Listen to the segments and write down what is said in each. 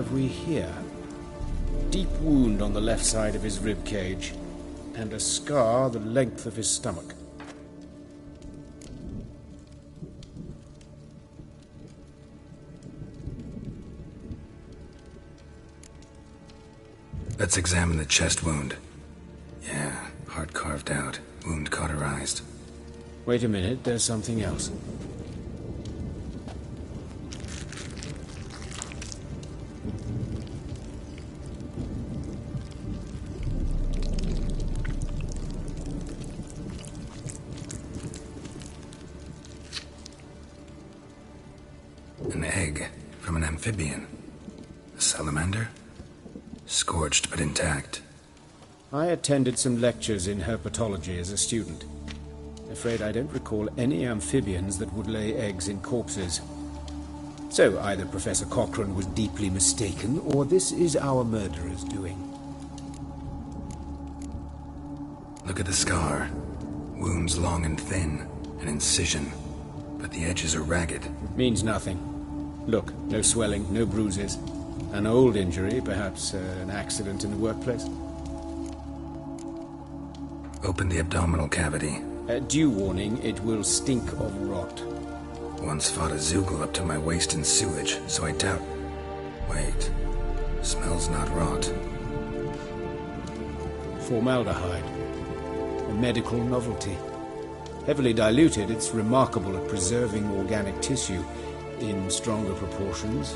Have we here? Deep wound on the left side of his rib cage, and a scar the length of his stomach. Let's examine the chest wound. Yeah, heart carved out, wound cauterized. Wait a minute, there's something else. An egg from an amphibian. A salamander? Scorched but intact. I attended some lectures in herpetology as a student. Afraid I don't recall any amphibians that would lay eggs in corpses. So either Professor Cochrane was deeply mistaken, or this is our murderer's doing. Look at the scar. Wounds long and thin, an incision, but the edges are ragged. Means nothing. Look, no swelling, no bruises. An old injury, perhaps an accident in the workplace. Open the abdominal cavity. Due warning, it will stink of rot. Once fought a Zoogle up to my waist in sewage, so I doubt... Wait. Smells not rot. Formaldehyde. A medical novelty. Heavily diluted, it's remarkable at preserving organic tissue. In stronger proportions,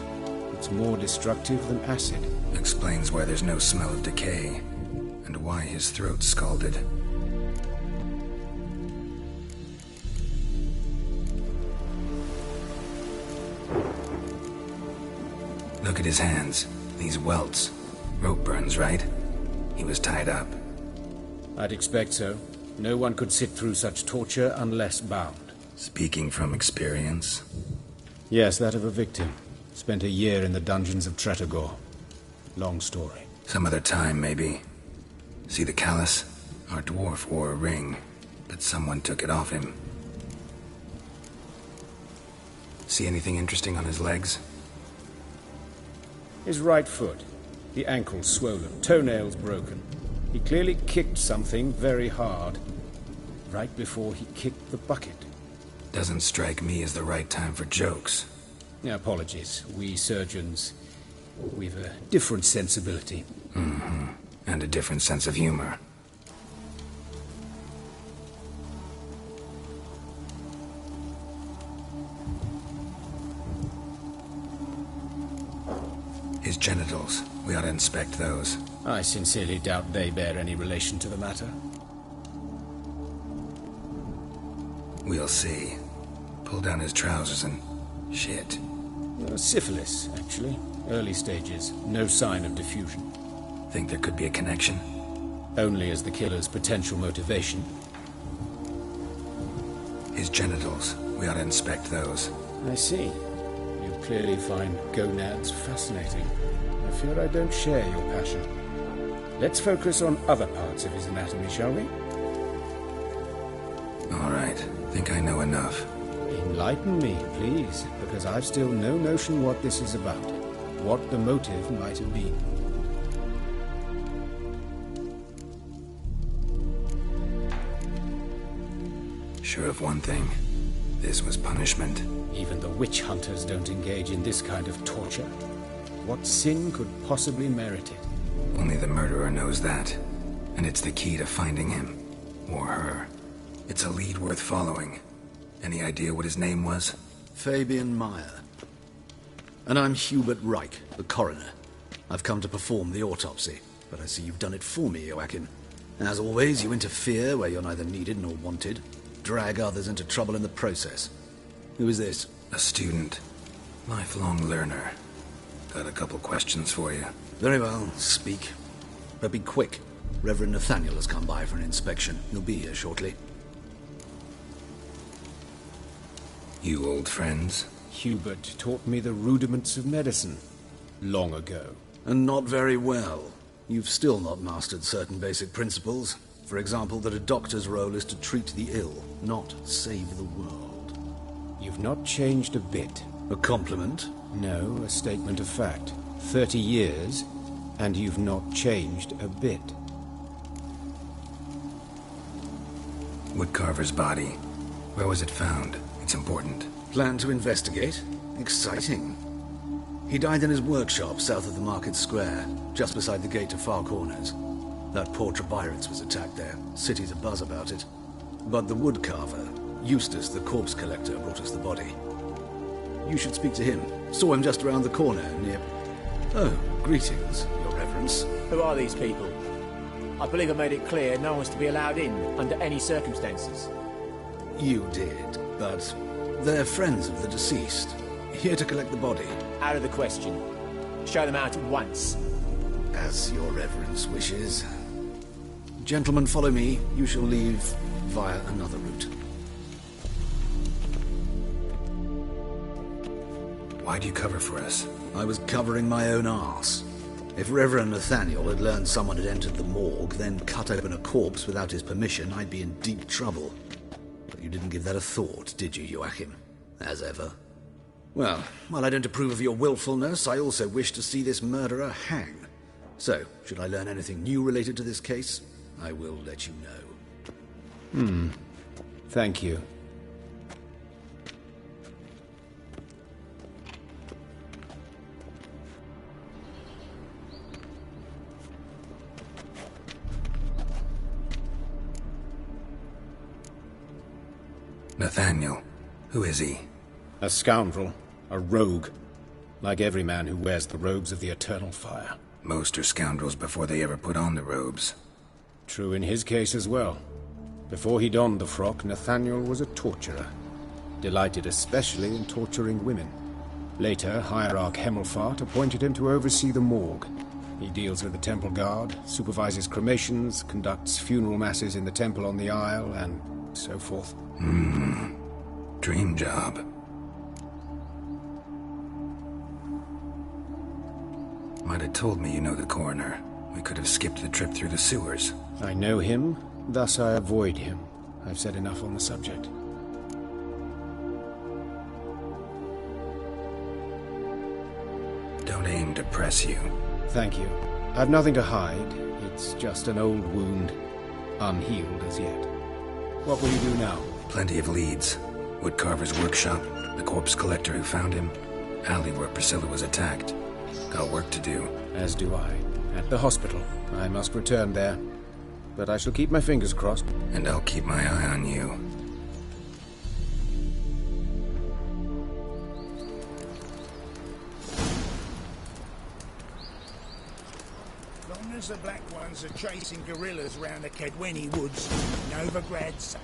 it's more destructive than acid. Explains why there's no smell of decay, and why his throat's scalded. Look at his hands. These welts. Rope burns, right? He was tied up. I'd expect so. No one could sit through such torture unless bound. Speaking from experience? Yes, that of a victim. Spent a year in the dungeons of Tretogor. Long story. Some other time, maybe. See the callus? Our dwarf wore a ring, but someone took it off him. See anything interesting on his legs? His right foot. The ankle swollen, toenails broken. He clearly kicked something very hard. Right before he kicked the bucket. Doesn't strike me as the right time for jokes. Apologies. We surgeons, we've a different sensibility. Mm-hmm. And a different sense of humor. His genitals. We ought to inspect those. I sincerely doubt they bear any relation to the matter. We'll see. Pull down his trousers and... shit. Syphilis, actually. Early stages. No sign of diffusion. Think there could be a connection? Only as the killer's potential motivation. His genitals. We ought to inspect those. I see. You clearly find gonads fascinating. I fear I don't share your passion. Let's focus on other parts of his anatomy, shall we? All right. Think I know enough. Enlighten me, please, because I've still no notion what this is about. What the motive might have been. Sure of one thing. This was punishment. Even the witch hunters don't engage in this kind of torture. What sin could possibly merit it? Only the murderer knows that. And it's the key to finding him. Or her. It's a lead worth following. Any idea what his name was? Fabian Meyer. And I'm Hubert Reich, the coroner. I've come to perform the autopsy, but I see you've done it for me, Joachim. As always, you interfere where you're neither needed nor wanted. Drag others into trouble in the process. Who is this? A student. Lifelong learner. Got a couple questions for you. Very well, speak. But be quick. Reverend Nathaniel has come by for an inspection. He'll be here shortly. You old friends? Hubert taught me the rudiments of medicine. Long ago. And not very well. You've still not mastered certain basic principles. For example, that a doctor's role is to treat the ill, not save the world. You've not changed a bit. A compliment? No, a statement of fact. 30 years, and you've not changed a bit. Woodcarver's body. Where was it found? It's important. Plan to investigate? Exciting. He died in his workshop south of the Market Square, just beside the gate to Far Corners. That poor Trebirates was attacked there. City's abuzz about it. But the woodcarver, Eustace the corpse collector, brought us the body. You should speak to him. Saw him just around the corner near... Oh, greetings, Your Reverence. Who are these people? I believe I made it clear no one's to be allowed in under any circumstances. You did, but they're friends of the deceased. Here to collect the body. Out of the question. Show them out at once. As Your Reverence wishes. Gentlemen, follow me. You shall leave via another route. Why do you cover for us? I was covering my own arse. If Reverend Nathaniel had learned someone had entered the morgue, then cut open a corpse without his permission, I'd be in deep trouble. But you didn't give that a thought, did you, Joachim? As ever. Well, while I don't approve of your willfulness, I also wish to see this murderer hang. So, should I learn anything new related to this case, I will let you know. Thank you. Nathaniel. Who is he? A scoundrel. A rogue. Like every man who wears the robes of the eternal fire. Most are scoundrels before they ever put on the robes. True in his case as well. Before he donned the frock, Nathaniel was a torturer. Delighted especially in torturing women. Later, Hierarch Hemmelfart appointed him to oversee the morgue. He deals with the temple guard, supervises cremations, conducts funeral masses in the temple on the Isle, and so forth. Dream job. Might have told me you know the coroner. We could have skipped the trip through the sewers. I know him, thus I avoid him. I've said enough on the subject. Don't aim to press you. Thank you. I've nothing to hide. It's just an old wound, unhealed as yet. What will you do now? Plenty of leads. Woodcarver's workshop, the corpse collector who found him, alley where Priscilla was attacked. Got work to do. As do I. At the hospital. I must return there. But I shall keep my fingers crossed. And I'll keep my eye on you. Long as the Black Ones are chasing guerrillas around the Kedweni woods, Novigrad's safe.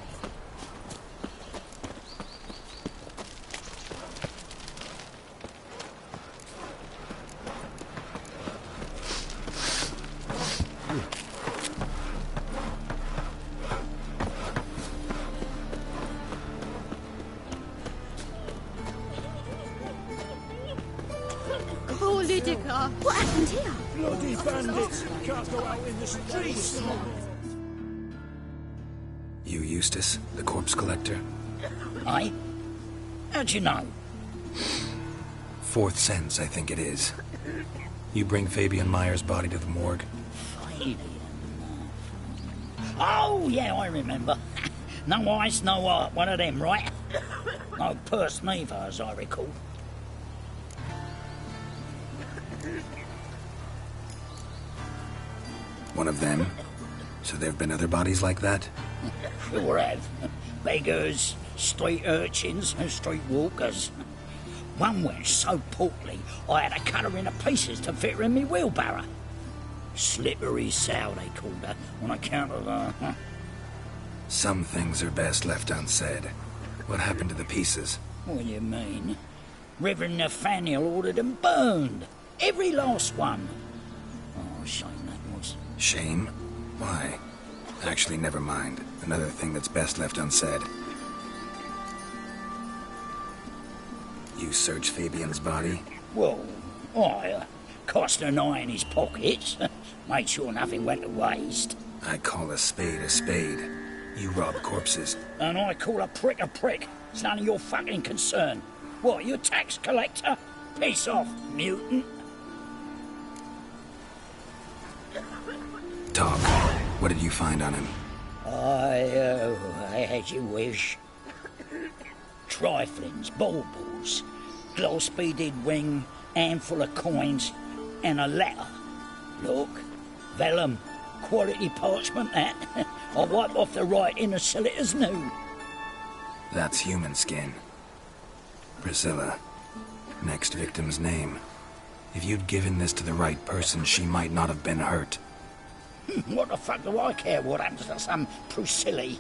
What happened here? Bloody bandits! Can't go out in the streets! You Eustace, the corpse collector? Aye? How'd you know? Fourth sense, I think it is. You bring Fabian Meyer's body to the morgue? Fabian? Oh, yeah, I remember. No eyes, no heart, one of them, right? No purse neither, as I recall. One of them? So there have been other bodies like that? Sure have. Beggars, street urchins, and street walkers. One went so portly, I had to cut her into pieces to fit her in me wheelbarrow. Slippery sow, they called her, on account of her. Some things are best left unsaid. What happened to the pieces? What do you mean? Reverend Nathaniel ordered them burned. Every last one. Oh, shame that was. Shame? Why? Actually, never mind. Another thing that's best left unsaid. You searched Fabian's body? Well, I cast an eye in his pockets. Made sure nothing went to waste. I call a spade a spade. You rob corpses. And I call a prick a prick. It's none of your fucking concern. What, you a tax collector? Piss off, mutant. Talk. What did you find on him? As you wish. Triflings, baubles, gloss-beaded ring, handful of coins, and a letter. Look, vellum, quality parchment, that. I'll wipe off the writing and sell it as new. That's human skin. Priscilla. Next victim's name. If you'd given this to the right person, she might not have been hurt. What the fuck do I care what happens to some Priscilla?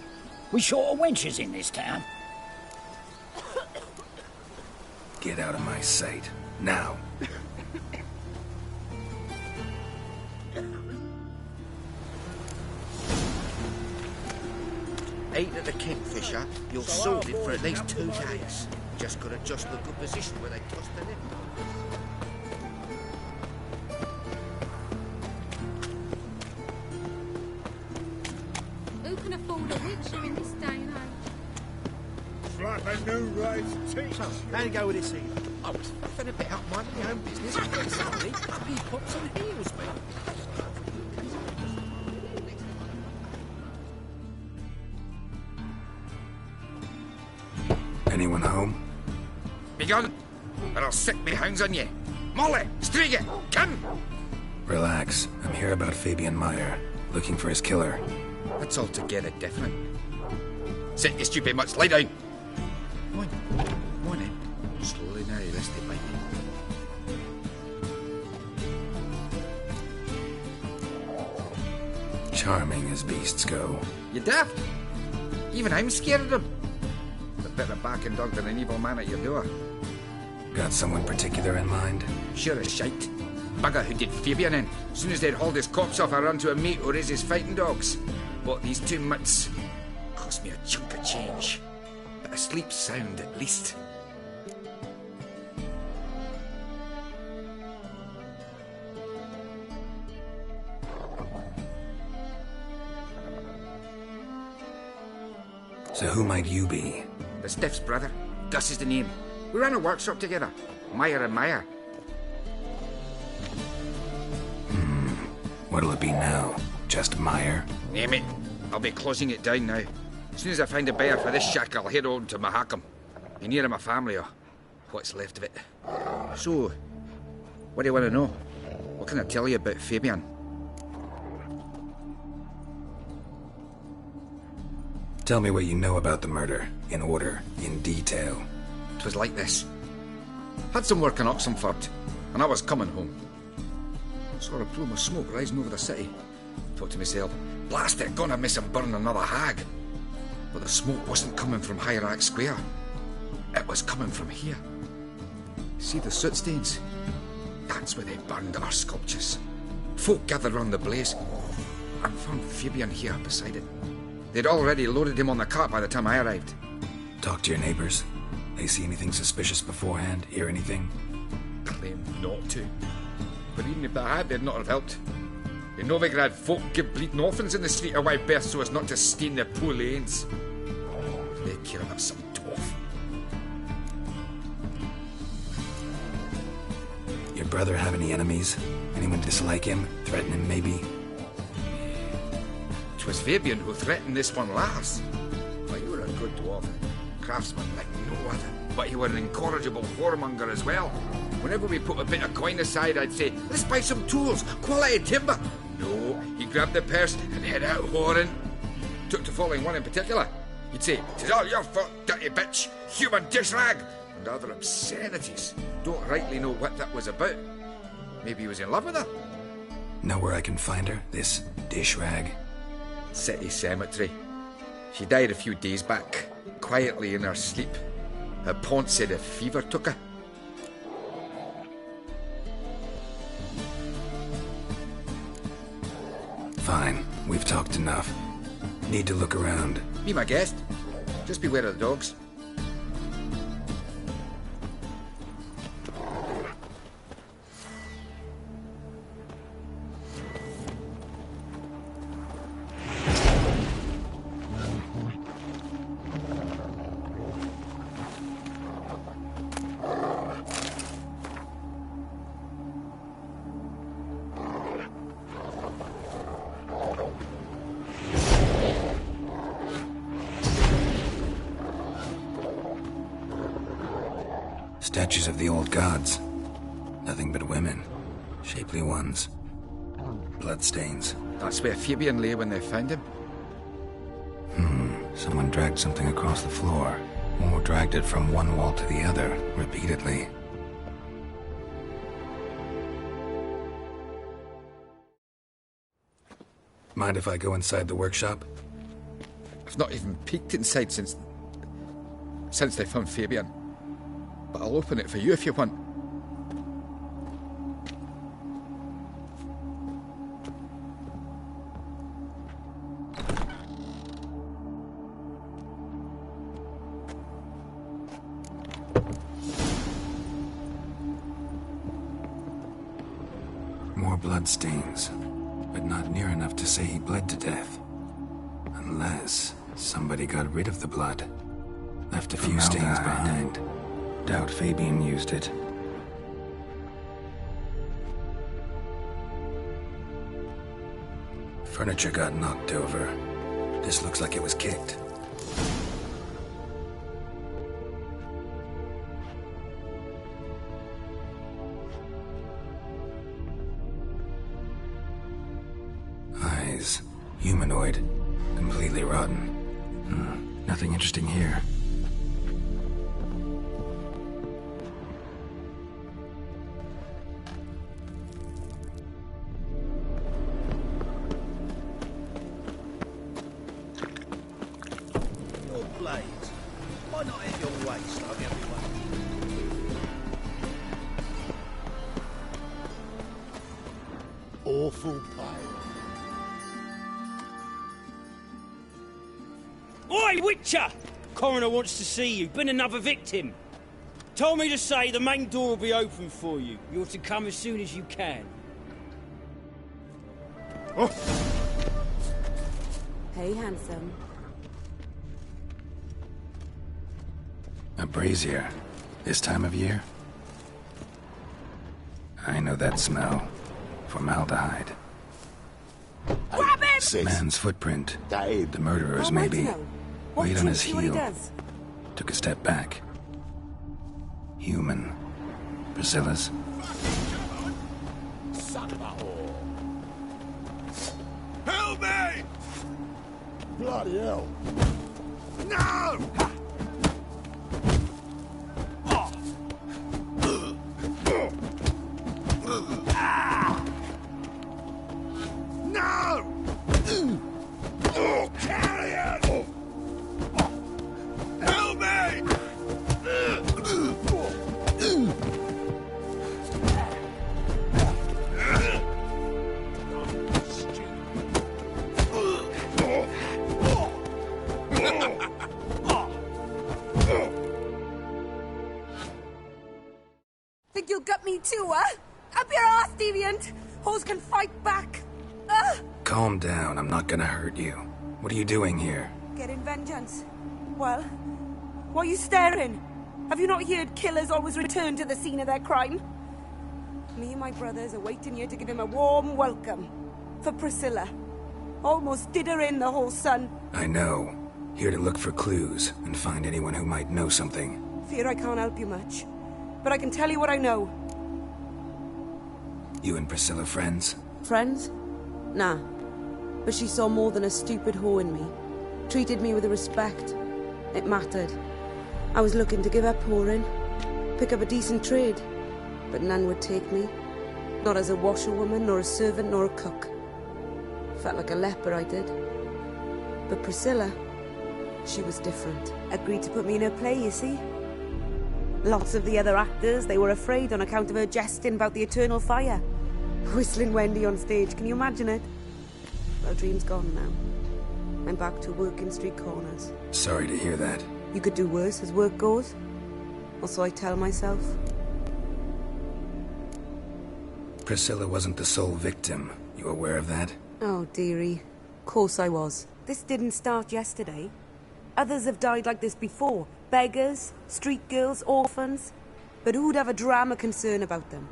We short of wenches in this town. Get out of my sight. Now. Ain't at the Kingfisher, you're sorted for at least 2 days. Just gotta adjust the good position where they toss the lip. Who can afford a witcher in this day and age? It's like a new way to teach. So, how'd it go with this evening? I was faffing about minding my own business, and suddenly, up he pops and heals me. Anyone home? Be gone, or I'll set me hounds on you. Molly, Striga, come! Relax. I'm here about Fabian Meyer. Looking for his killer. That's altogether different. Sit, you stupid mutts, lie down. Morning. Slowly now, lest it bite me. Charming as beasts go. You daft? Even I'm scared of them. A better backing dog than an evil man at your door. Got someone particular in mind? Sure as shite. Bugger who did Fabian in. As soon as they'd hauled his corpse off, I ran to a mate who raised his fighting dogs. Bought these 2 mutts. Cost me a chunk of change. But I sleep sound at least. So who might you be? The Stiff's brother. Gus is the name. We ran a workshop together. Meyer and Meyer. What'll it be now? Just Meyer? Name it. I'll be closing it down now. As soon as I find a buyer for this shack, I'll head on to Mahakam. Be near my family, or what's left of it. So, what do you want to know? What can I tell you about Fabian? Tell me what you know about the murder. In order. In detail. 'Twas like this. Had some work in Oxenford, and I was coming home. Saw a plume of smoke rising over the city. Thought to myself, blast it, gonna miss and burn another hag. But the smoke wasn't coming from Hierarch Square. It was coming from here. See the soot stains? That's where they burned our sculptures. Folk gathered round the blaze, and found Fabian here beside it. They'd already loaded him on the cart by the time I arrived. Talk to your neighbors. They see anything suspicious beforehand? Hear anything? Claimed not to. But even if they had, they'd not have helped. In Novigrad, folk give bleeding orphans in the street a wide berth so as not to stain their poor lanes. They care about some dwarf. Your brother have any enemies? Anyone dislike him? Threaten him, maybe? 'Twas Fabian who threatened this one last. Well, you were a good dwarf, craftsman like no other. But you were an incorrigible whoremonger as well. Whenever we put a bit of coin aside, I'd say, let's buy some tools, quality timber. No, he grabbed the purse and head out whoring. Took to following one in particular. He'd say, 'tis all your fault, dirty bitch, human dish rag, and other obscenities. Don't rightly know what that was about. Maybe he was in love with her. Know where I can find her? This dish rag? City cemetery. She died a few days back, quietly in her sleep. Her pont said a fever took her. Fine. We've talked enough. Need to look around. Be my guest. Just beware of the dogs. Statues of the old gods. Nothing but women. Shapely ones. Bloodstains. That's where Fabian lay when they found him. Someone dragged something across the floor. Or dragged it from one wall to the other, repeatedly. Mind if I go inside the workshop? I've not even peeked inside since they found Fabian. But I'll open it for you if you want. More bloodstains, but not near enough to say he bled to death. Unless somebody got rid of the blood. Left a few stains behind. Doubt Fabian used it. Furniture got knocked over. This looks like it was kicked. Eyes. Humanoid. Completely rotten. Nothing interesting here. Your blades. Why not at your waist like everyone? Awful pale. Oi, Witcher! Coroner wants to see you. Been another victim. Told me to say the main door will be open for you. You're to come as soon as you can. Oh. Hey, handsome. A brazier. This time of year? I know that smell. Formaldehyde. Grab him! Man's footprint. Dave. The murderer's, How am I to maybe. know? Watch Weight on him, his see what he heel. does. Took a step back. Human. Priscilla's. Son of a whore. Help me! Bloody hell. No! No! Carry it! Help me! Think you'll gut me too, huh? Up your ass, deviant! Hoes can fight back! Calm down, I'm not gonna hurt you. What are you doing here? Getting vengeance. Well, why are you staring? Have you not heard killers always return to the scene of their crime? Me and my brothers are waiting here to give him a warm welcome. For Priscilla. Almost did her in, the whole son. I know. Here to look for clues and find anyone who might know something. Fear I can't help you much. But I can tell you what I know. You and Priscilla friends? Friends? Nah. But she saw more than a stupid whore in me. Treated me with respect. It mattered. I was looking to give up whoring. Pick up a decent trade. But none would take me. Not as a washerwoman, nor a servant, nor a cook. Felt like a leper, I did. But Priscilla, she was different. Agreed to put me in her play, you see. Lots of the other actors, they were afraid on account of her jesting about the eternal fire. Whistling Wendy on stage, can you imagine it? Well, dream's gone now. I'm back to working street corners. Sorry to hear that. You could do worse as work goes. Or so I tell myself. Priscilla wasn't the sole victim. You aware of that? Oh, dearie. Course I was. This didn't start yesterday. Others have died like this before. Beggars, street girls, orphans. But who'd have a drama concern about them?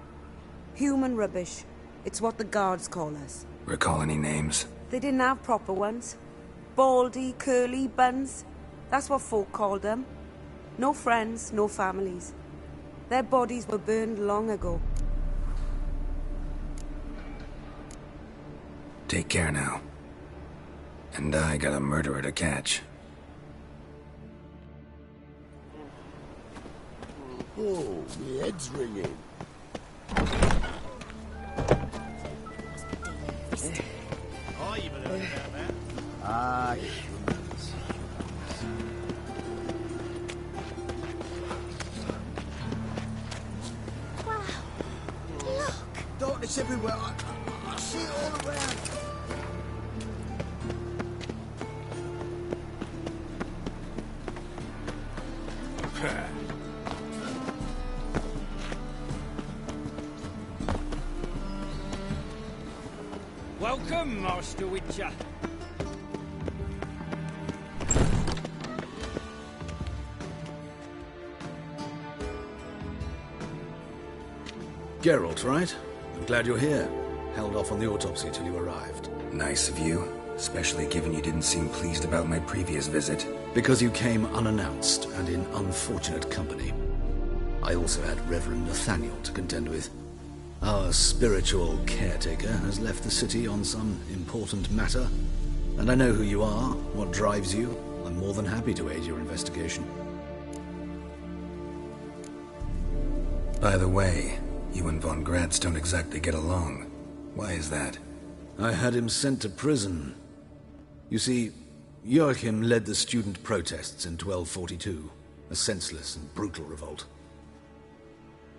Human rubbish. It's what the guards call us. Recall any names? They didn't have proper ones. Baldy, curly, buns. That's what folk called them. No friends, no families. Their bodies were burned long ago. Take care now. And I got a murderer to catch. Oh, my head's ringing. Oh, you believe about that? Ah, humans. Wow. Look. Darkness everywhere. I see it all around. Welcome, Master Witcher. Geralt, right? I'm glad you're here. Held off on the autopsy till you arrived. Nice of you, especially given you didn't seem pleased about my previous visit. Because you came unannounced and in unfortunate company. I also had Reverend Nathaniel to contend with. Our spiritual caretaker has left the city on some important matter, and I know who you are, what drives you. I'm more than happy to aid your investigation. By the way, you and Von Gratz don't exactly get along. Why is that? I had him sent to prison. You see, Joachim led the student protests in 1242, a senseless and brutal revolt.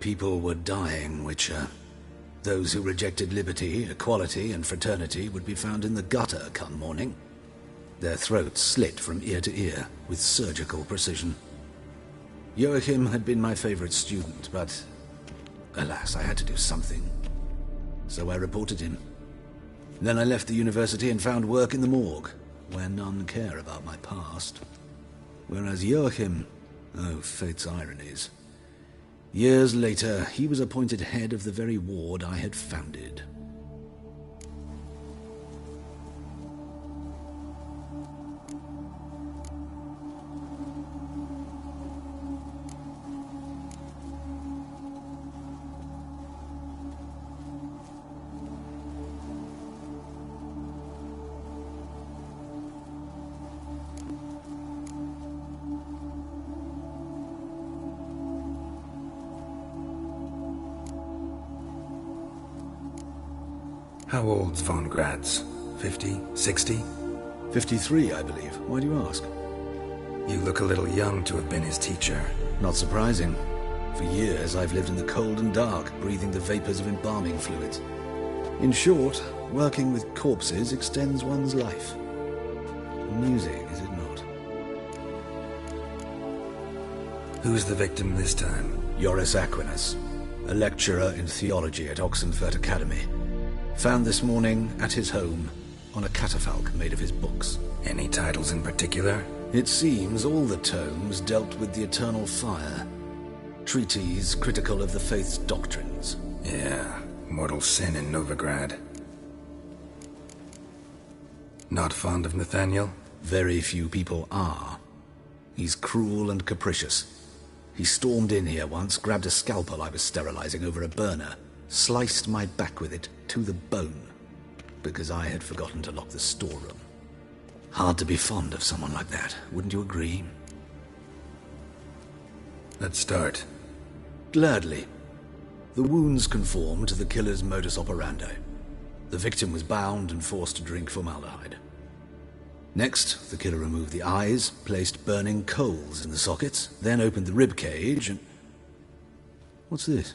People were dying, Witcher. Those who rejected liberty, equality, and fraternity would be found in the gutter come morning. Their throats slit from ear to ear with surgical precision. Joachim had been my favorite student, but alas, I had to do something. So I reported him. Then I left the university and found work in the morgue, where none care about my past. Whereas Joachim, oh, fate's ironies. Years later, he was appointed head of the very ward I had founded. How old's Von Gratz? 50? 60? 53, I believe. Why do you ask? You look a little young to have been his teacher. Not surprising. For years, I've lived in the cold and dark, breathing the vapors of embalming fluids. In short, working with corpses extends one's life. Amusing, is it not? Who's the victim this time? Joris Aquinas, a lecturer in theology at Oxenfurt Academy. Found this morning at his home on a catafalque made of his books. Any titles in particular? It seems all the tomes dealt with the eternal fire. Treatises critical of the faith's doctrines. Yeah, mortal sin in Novigrad. Not fond of Nathaniel? Very few people are. He's cruel and capricious. He stormed in here once, grabbed a scalpel I was sterilizing over a burner, sliced my back with it to the bone, because I had forgotten to lock the storeroom. Hard to be fond of someone like that, wouldn't you agree? Let's start. Gladly. The wounds conform to the killer's modus operandi. The victim was bound and forced to drink formaldehyde. Next, the killer removed the eyes, placed burning coals in the sockets, then opened the rib cage and... What's this?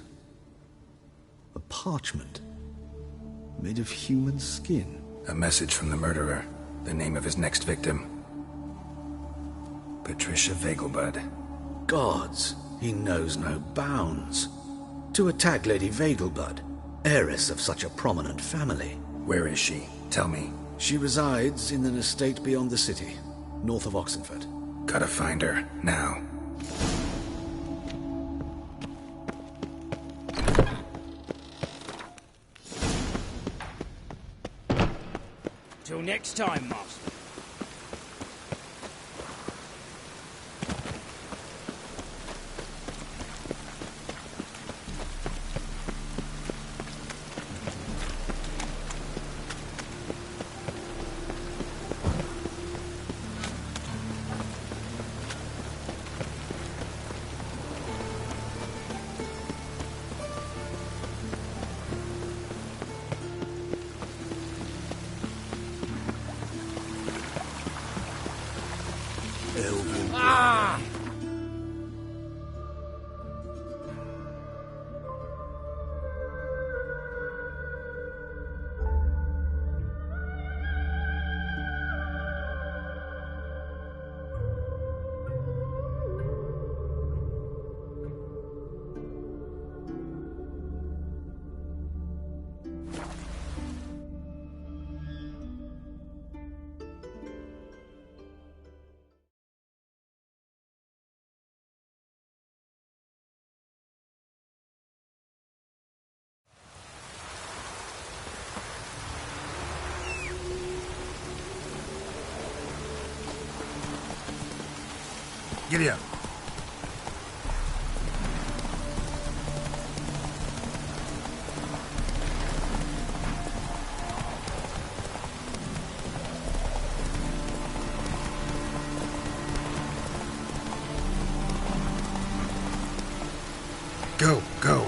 A parchment made of human skin. A message from the murderer. The name of his next victim. Patricia VEGELBUD. Gods, he knows no bounds. To attack Lady VEGELBUD, heiress of such a prominent family. Where is she? Tell me. She resides in an estate beyond the city, north of Oxenfurt. Gotta find her, now. Till next time, Master. Giddy up. Go, go.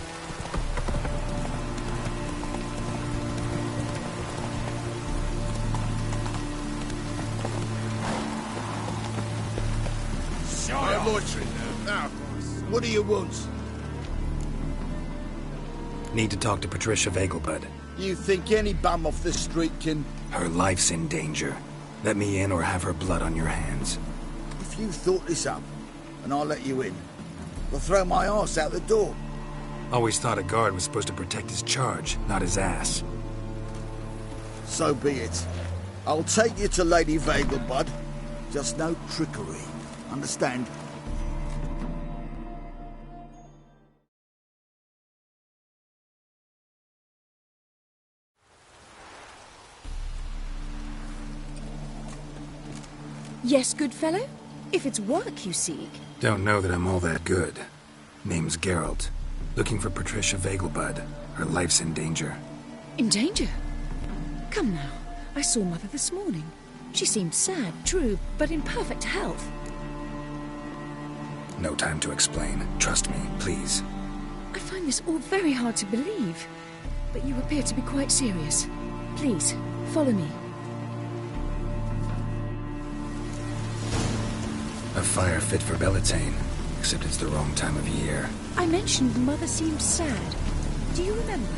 I'm loitering now. What do you want? Need to talk to Patricia VEGELBUD. You think any bum off the street can... Her life's in danger. Let me in or have her blood on your hands. If you thought this up, and I'll let you in, I'll throw my arse out the door. Always thought a guard was supposed to protect his charge, not his ass. So be it. I'll take you to Lady VEGELBUD. Just no trickery. Understand? Yes, good fellow? If it's work you seek. Don't know that I'm all that good. Name's Geralt. Looking for Patricia VEGELBUD. Her life's in danger. In danger? Come now. I saw Mother this morning. She seemed sad, true, but in perfect health. No time to explain. Trust me, please. I find this all very hard to believe, but you appear to be quite serious. Please, follow me. A fire fit for Bellatane, except it's the wrong time of year. I mentioned Mother seemed sad. Do you remember?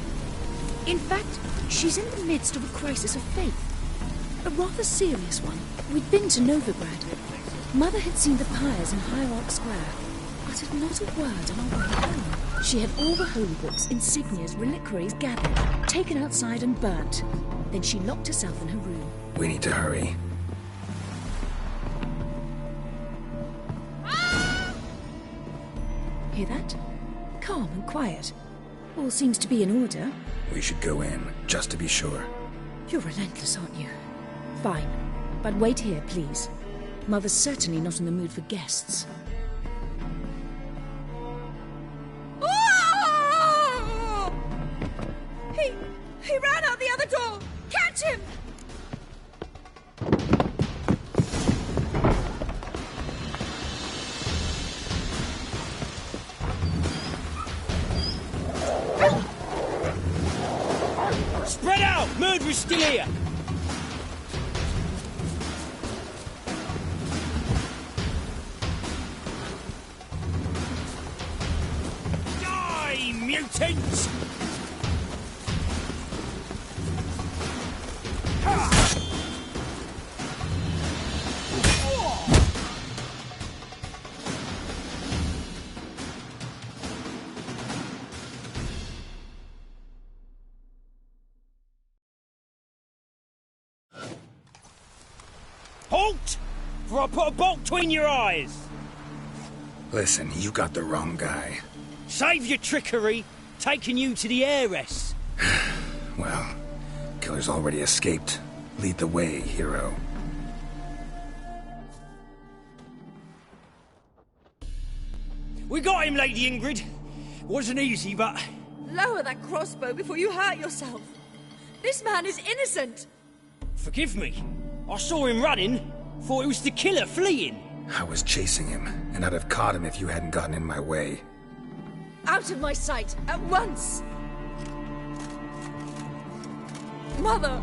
In fact, she's in the midst of a crisis of faith. A rather serious one. We'd been to Novigrad. Mother had seen the pyres in Hierarch Square, uttered not a word on our way home. She had all the holy books, insignias, reliquaries gathered, taken outside and burnt. Then she locked herself in her room. We need to hurry. Hear that? Calm and quiet. All seems to be in order. We should go in, just to be sure. You're relentless, aren't you? Fine. But wait here, please. Mother's certainly not in the mood for guests. Oh! He ran out the other door! Catch him! Spread out! Murderer's still here! Die, mutants! Halt! For I put a bolt between your eyes! Listen, you got the wrong guy. Save your trickery, taking you to the heiress. Well, killer's already escaped. Lead the way, hero. We got him, Lady Ingrid. Wasn't easy, but... Lower that crossbow before you hurt yourself. This man is innocent. Forgive me. I saw him running. Thought it was the killer fleeing. I was chasing him, and I'd have caught him if you hadn't gotten in my way. Out of my sight, at once! Mother!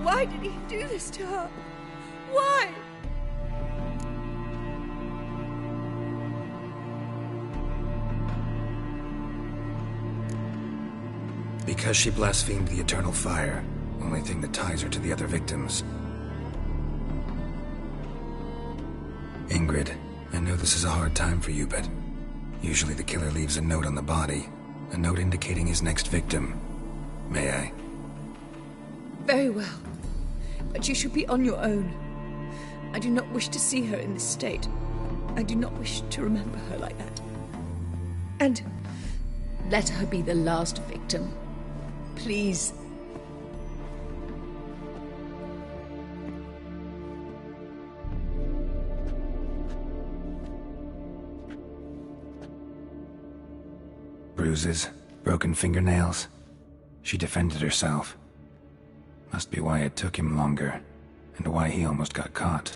Why did he do this to her? Why? Because she blasphemed the eternal fire. Only thing that ties her to the other victims. Ingrid, I know this is a hard time for you, but usually the killer leaves a note on the body. A note indicating his next victim. May I? Very well. But you should be on your own. I do not wish to see her in this state. I do not wish to remember her like that. And let her be the last victim. Please. bruises, broken fingernails. She defended herself. Must be why it took him longer, and why he almost got caught.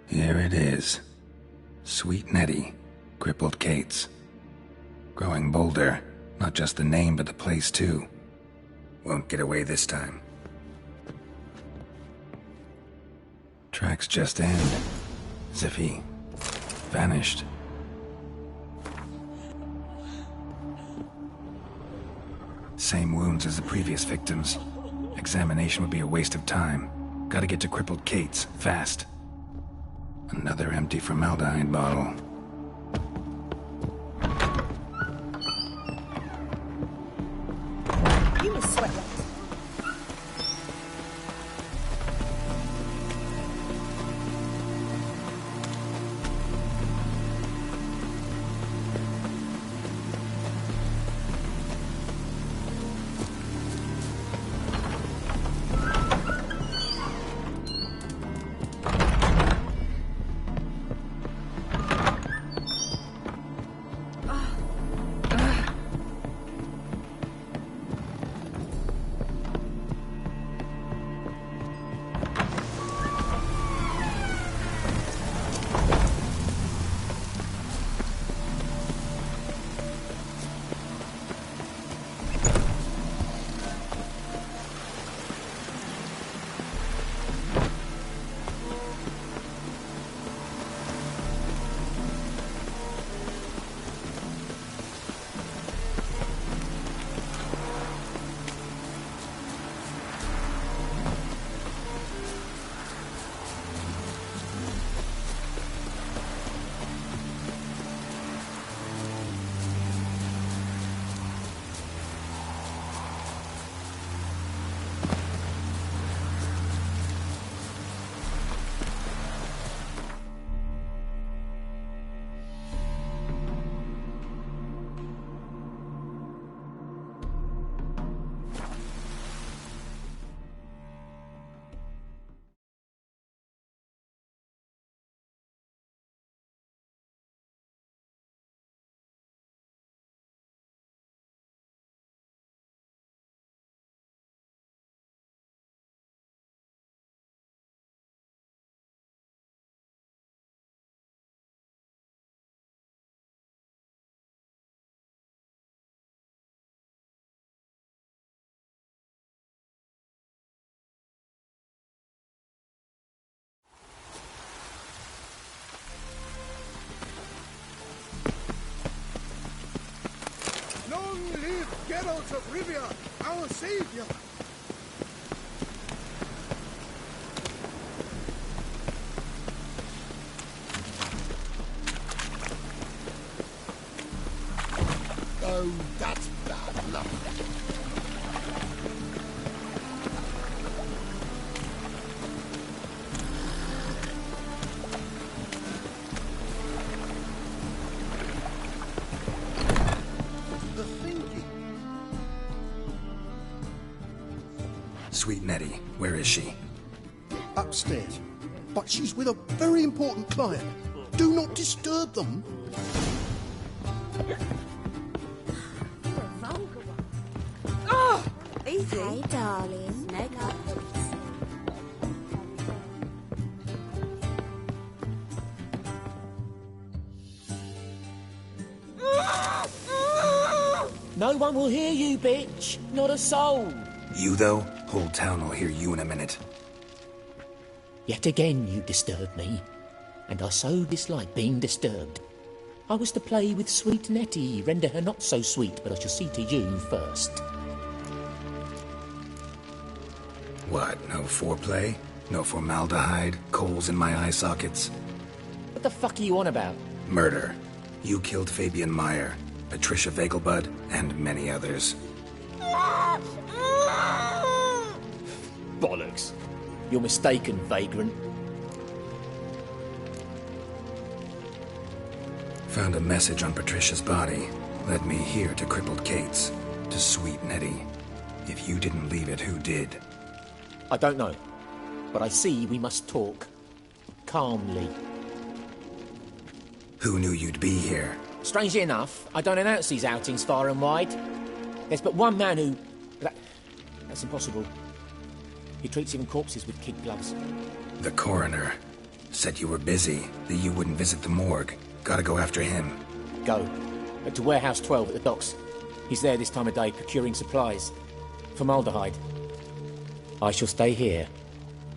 Here it is. Sweet Nettie, crippled Kate's. Growing bolder, not just the name but the place too. Won't get away this time. Tracks just end, as if he vanished. Same wounds as the previous victims. Examination would be a waste of time. Gotta get to crippled Kate's, fast. Another empty formaldehyde bottle. You must sweat that. Long live Geralt of Rivia, our savior! Oh, that's bad luck. Sweet Nettie, where is she? Upstairs. But she's with a very important client. Do not disturb them. Oh! Easy. Hey, darling. Neck up. No one will hear you, bitch. Not a soul. You, though? Whole town will hear you in a minute. Yet again you disturb me, and I so dislike being disturbed. I was to play with sweet Nettie, render her not so sweet, but I shall see to you first. What, no foreplay? No formaldehyde? Coals in my eye sockets? What the fuck are you on about? Murder. You killed Fabian Meyer, Patricia VEGELBUD, and many others. Bollocks. You're mistaken, vagrant. Found a message on Patricia's body. Led me here to crippled Kate's. To sweet Nettie. If you didn't leave it, who did? I don't know. But I see we must talk. Calmly. Who knew you'd be here? Strangely enough, I don't announce these outings far and wide. There's but one man who... That's impossible. He treats even corpses with kid gloves. The coroner said you were busy, that you wouldn't visit the morgue. Gotta go after him. Go. To Warehouse 12 at the docks. He's there this time of day, procuring supplies. Formaldehyde. I shall stay here.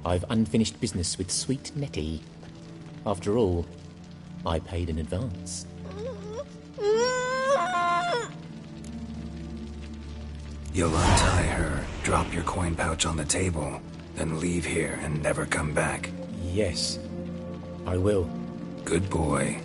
I've unfinished business with sweet Nettie. After all, I paid in advance. You'll untie her, drop your coin pouch on the table, then leave here and never come back. Yes, I will. Good boy.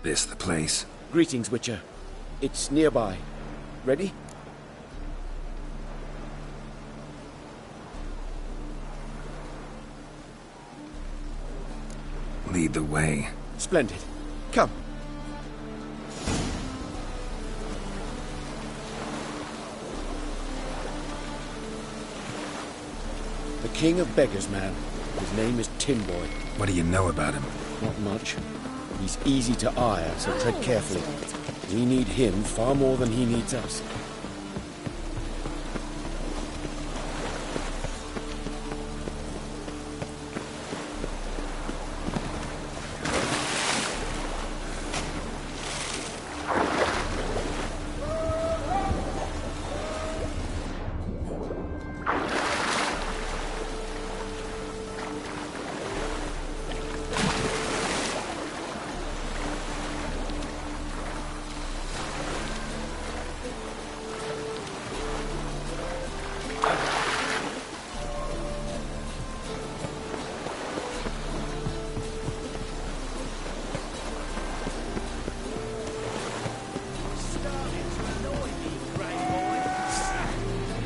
This the place? Greetings, Witcher. It's nearby. Ready? Lead the way. Splendid. Come. The King of Beggars, man. His name is Tin Boy. What do you know about him? Not much. He's easy to ire, so tread carefully. We need him far more than he needs us.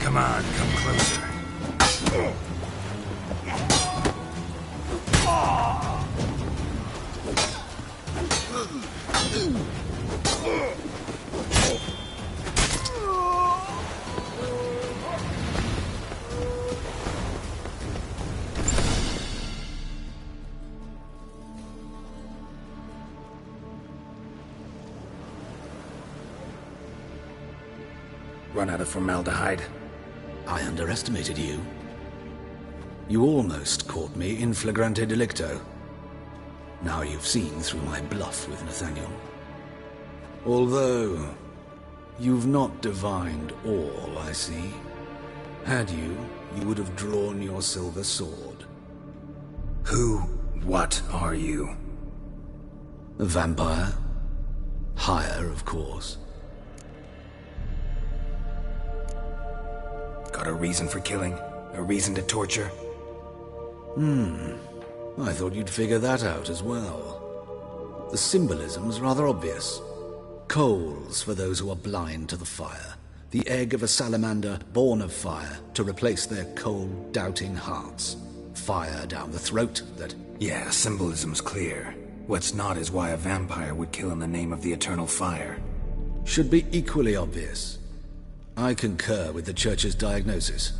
Come on, come closer. Run out of formaldehyde. I underestimated you. You almost caught me in flagrante delicto. Now you've seen through my bluff with Nathaniel. Although, you've not divined all, I see. Had you, you would have drawn your silver sword. What are you? A vampire. Higher, of course. Got a reason for killing? A reason to torture? I thought you'd figure that out as well. The symbolism's rather obvious. Coals for those who are blind to the fire. The egg of a salamander born of fire to replace their cold, doubting hearts. Fire down the throat that... Yeah, symbolism's clear. What's not is why a vampire would kill in the name of the eternal fire. Should be equally obvious. I concur with the Church's diagnosis.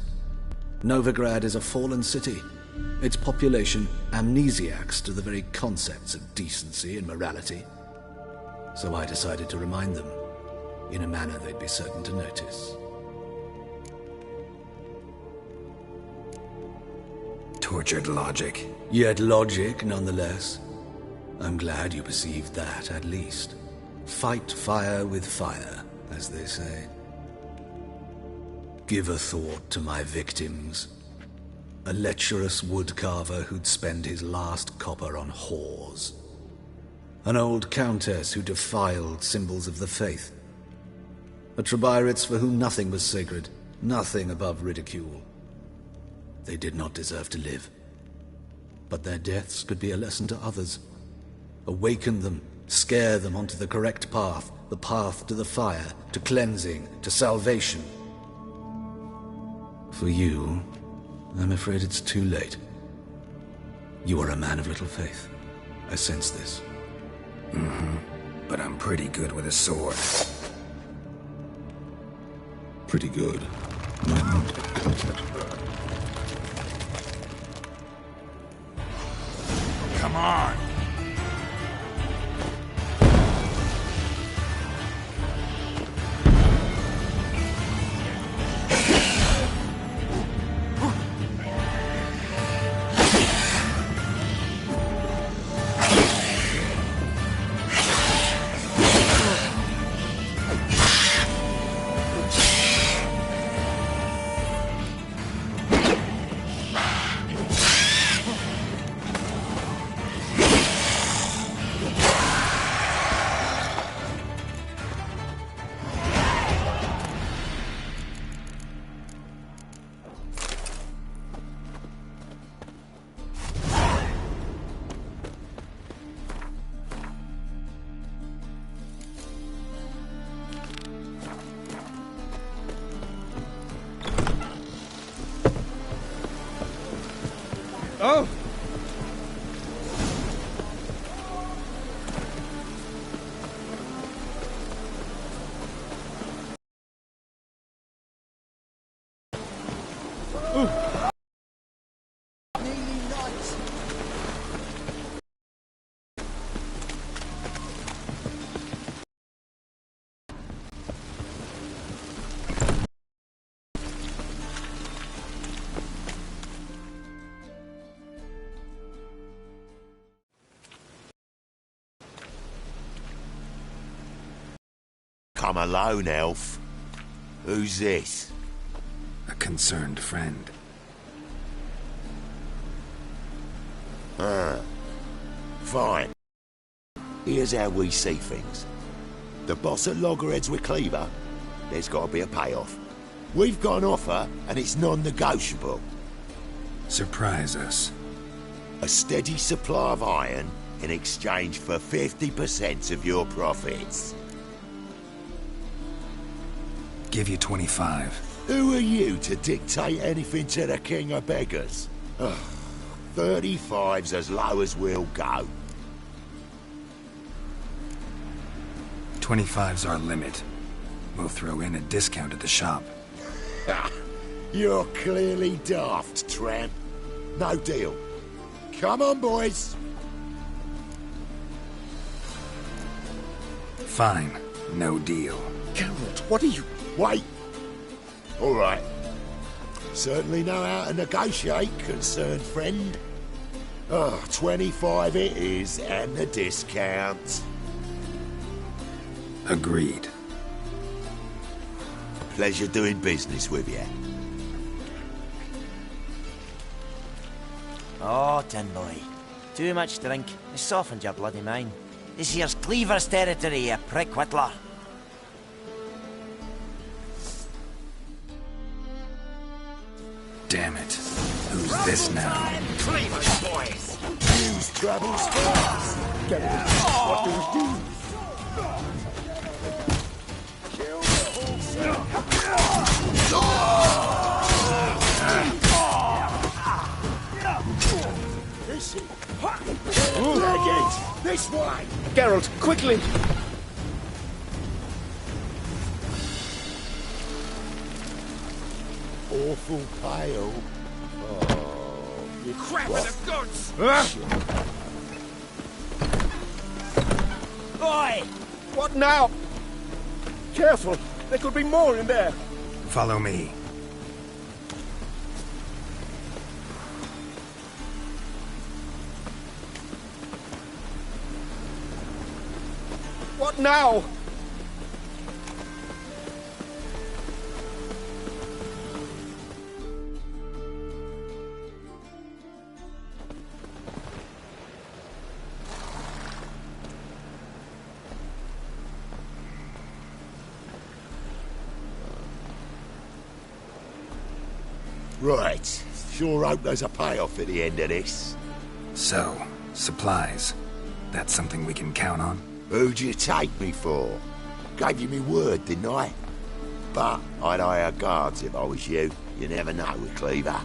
Novigrad is a fallen city. Its population amnesiacs to the very concepts of decency and morality. So I decided to remind them, in a manner they'd be certain to notice. tortured logic. Yet logic, nonetheless. I'm glad you perceived that, at least. Fight fire with fire, as they say. Give a thought to my victims. A lecherous woodcarver who'd spend his last copper on whores. An old countess who defiled symbols of the faith. A Trebirates for whom nothing was sacred, nothing above ridicule. They did not deserve to live. But their deaths could be a lesson to others. Awaken them, scare them onto the correct path, the path to the fire, to cleansing, to salvation. For you, I'm afraid it's too late. You are a man of little faith. I sense this. But I'm pretty good with a sword. Pretty good. Come on! Oh! Come alone, elf. Who's this? A concerned friend. Fine. Here's how we see things. The boss at Loggerheads with Cleaver, there's got to be a payoff. We've got an offer, and it's non-negotiable. Surprise us. A steady supply of iron in exchange for 50% of your profits. Give you 25. Who are you to dictate anything to the king of beggars? 35's as low as we'll go. 25's our limit. We'll throw in a discount at the shop. You're clearly daft, tramp. No deal. Come on, boys. Fine. No deal. Geralt, what are you... Wait. All right. Certainly know how to negotiate, concerned friend. 25 it is, and the discount. Agreed. Pleasure doing business with you. Oh, tin boy. Too much drink. It softened your bloody mind. This here's Cleaver's territory, you prick whittler. Damn it. Who's this now? Cleaver's boys! News travels fast! Get it. What do we do? This way! Geralt, quickly! Awful pale. Oh, you Crap in the guts! Oi! What now? Careful! There could be more in there! Follow me. What now? Right. Sure hope there's a payoff at the end of this. So, supplies. That's something we can count on? Who'd you take me for? Gave you me word, didn't I? But I'd hire guards if I was you. You never know with Cleaver.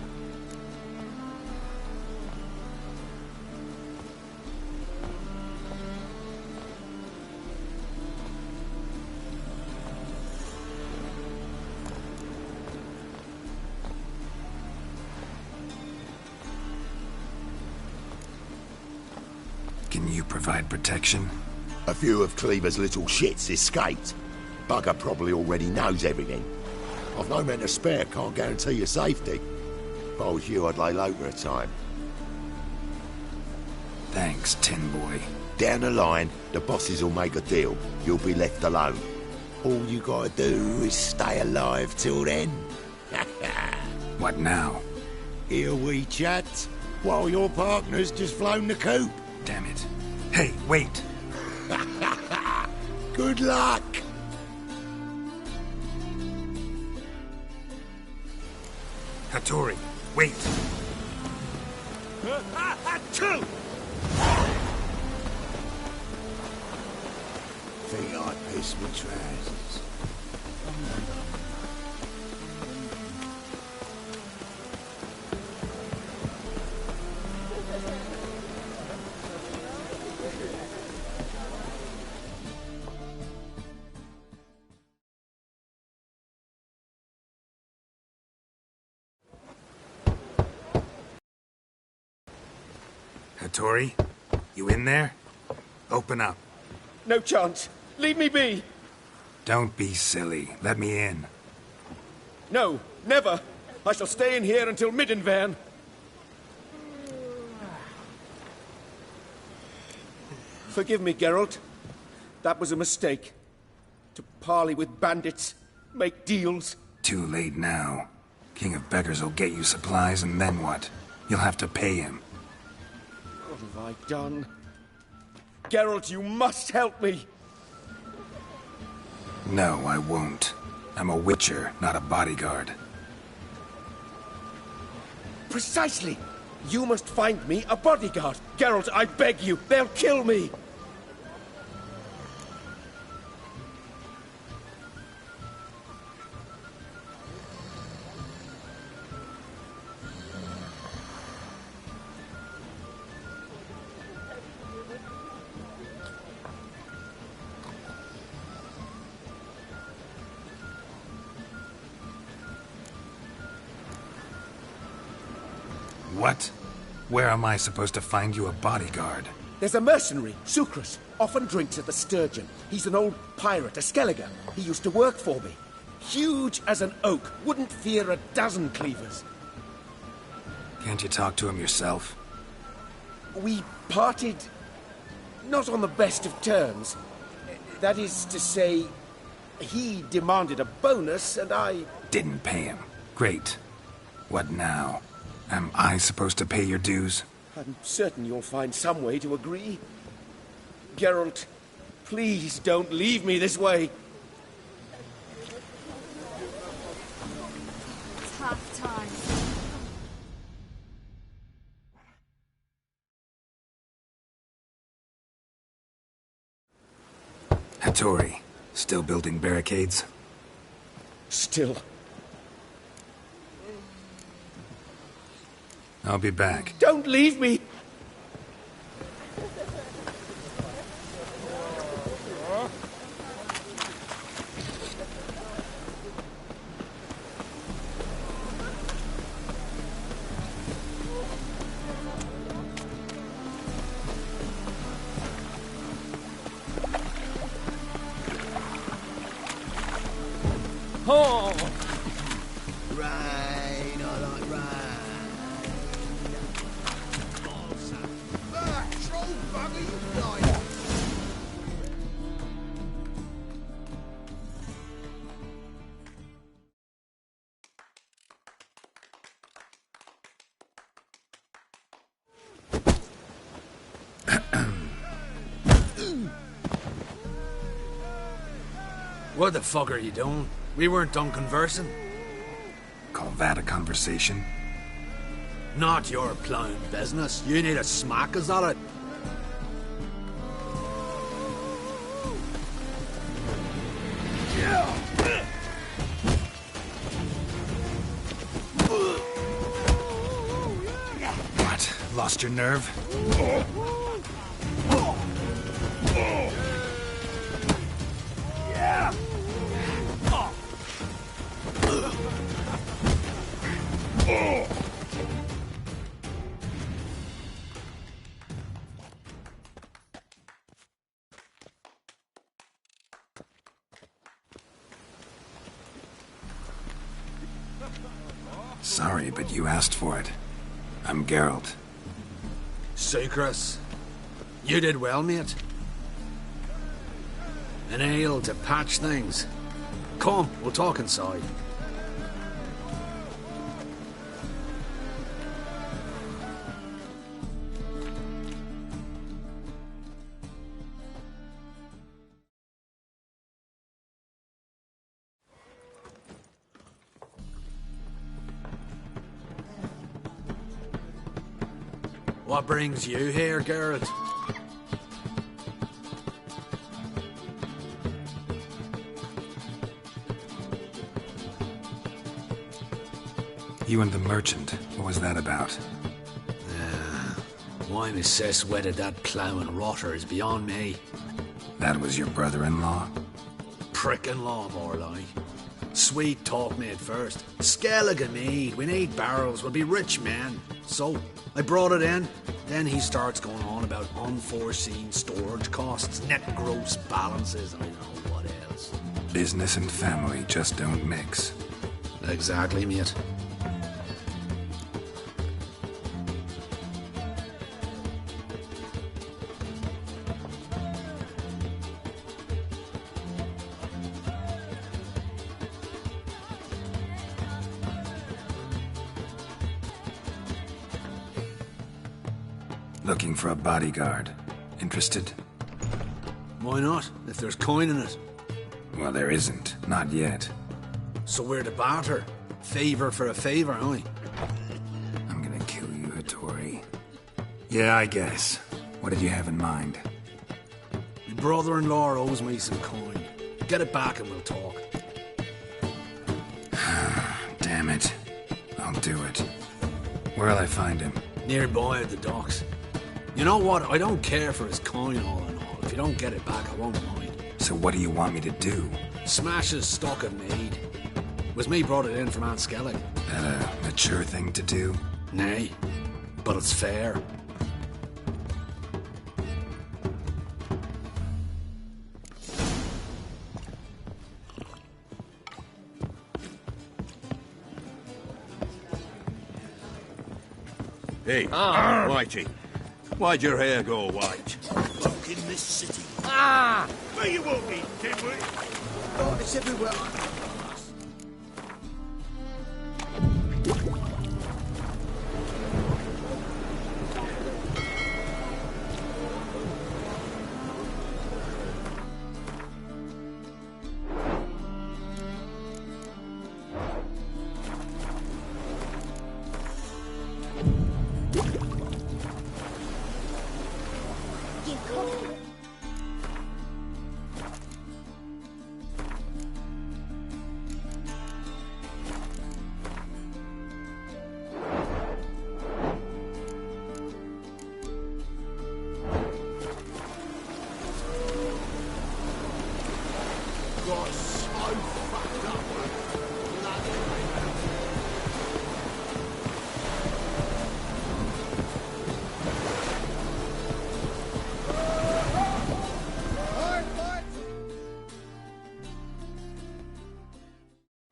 Can you provide protection? A few of Cleaver's little shits escaped. Bugger probably already knows everything. I've no men to spare, can't guarantee your safety. If I was you, I'd lay low for a time. Thanks, Tin Boy. Down the line, the bosses will make a deal. You'll be left alone. All you gotta do is stay alive till then. What now? Here we chat, while your partner's just flown the coop. Damn it. Hey, wait! Good luck! Hattori, wait! Achoo! Think I pissed my trousers. Hattori, you in there? Open up. No chance. Leave me be. Don't be silly. Let me in. No, never. I shall stay in here until Middenvern. Forgive me, Geralt. That was a mistake. To parley with bandits, make deals. Too late now. King of Beggars will get you supplies, and then what? You'll have to pay him. What have I done? Geralt, you must help me! No, I won't. I'm a witcher, not a bodyguard. Precisely! You must find me a bodyguard. Geralt, I beg you, they'll kill me! What? Where am I supposed to find you a bodyguard? There's a mercenary, Sucrus. Often drinks at the Sturgeon. He's an old pirate, a Skelliger. He used to work for me. Huge as an oak. Wouldn't fear a dozen cleavers. Can't you talk to him yourself? We parted... not on the best of terms. That is to say, he demanded a bonus, and I... Didn't pay him. Great. What now? Am I supposed to pay your dues? I'm certain you'll find some way to agree. Geralt, please don't leave me this way. Tough times. Hattori, still building barricades? Still. I'll be back. Don't leave me! Oh! Rain, I like rain. Troll bugger, you liar! What the fuck are you doing? We weren't done conversing. Call that a conversation? Not your plowing business. You need a smack, is that it? What? Lost your nerve? Sorry, but you asked for it. I'm Geralt. Sucrus, you did well, mate. An ale to patch things. Come, we'll talk inside. What brings you here, Geralt? You and the merchant, what was that about? Why my sis wedded that ploughing rotter is beyond me. That was your brother-in-law? Prick-in-law, more like. Sweet talk me at first. Skellige mead, we need barrels, we'll be rich men. So, I brought it in. Then he starts going on about unforeseen storage costs, net gross balances, and I don't know what else. Business and family just don't mix. Exactly, mate. Looking for a bodyguard. Interested? Why not, if there's coin in it? Well, there isn't. Not yet. So we're to barter. Favor for a favor, aye? I'm gonna kill you, Hattori. Yeah, I guess. What did you have in mind? My brother-in-law owes me some coin. Get it back and we'll talk. Damn it. I'll do it. Where'll I find him? Nearby at the docks. You know what? I don't care for his coin all in all. If you don't get it back, I won't mind. So what do you want me to do? Smash his stock of mead. Was me brought it in from Aunt Skellig. That a mature thing to do? Nay, but it's fair. Hey, Whitey. Why'd your hair go white? Fuck in this city. Where you walking, dimwit? Oh, it's everywhere.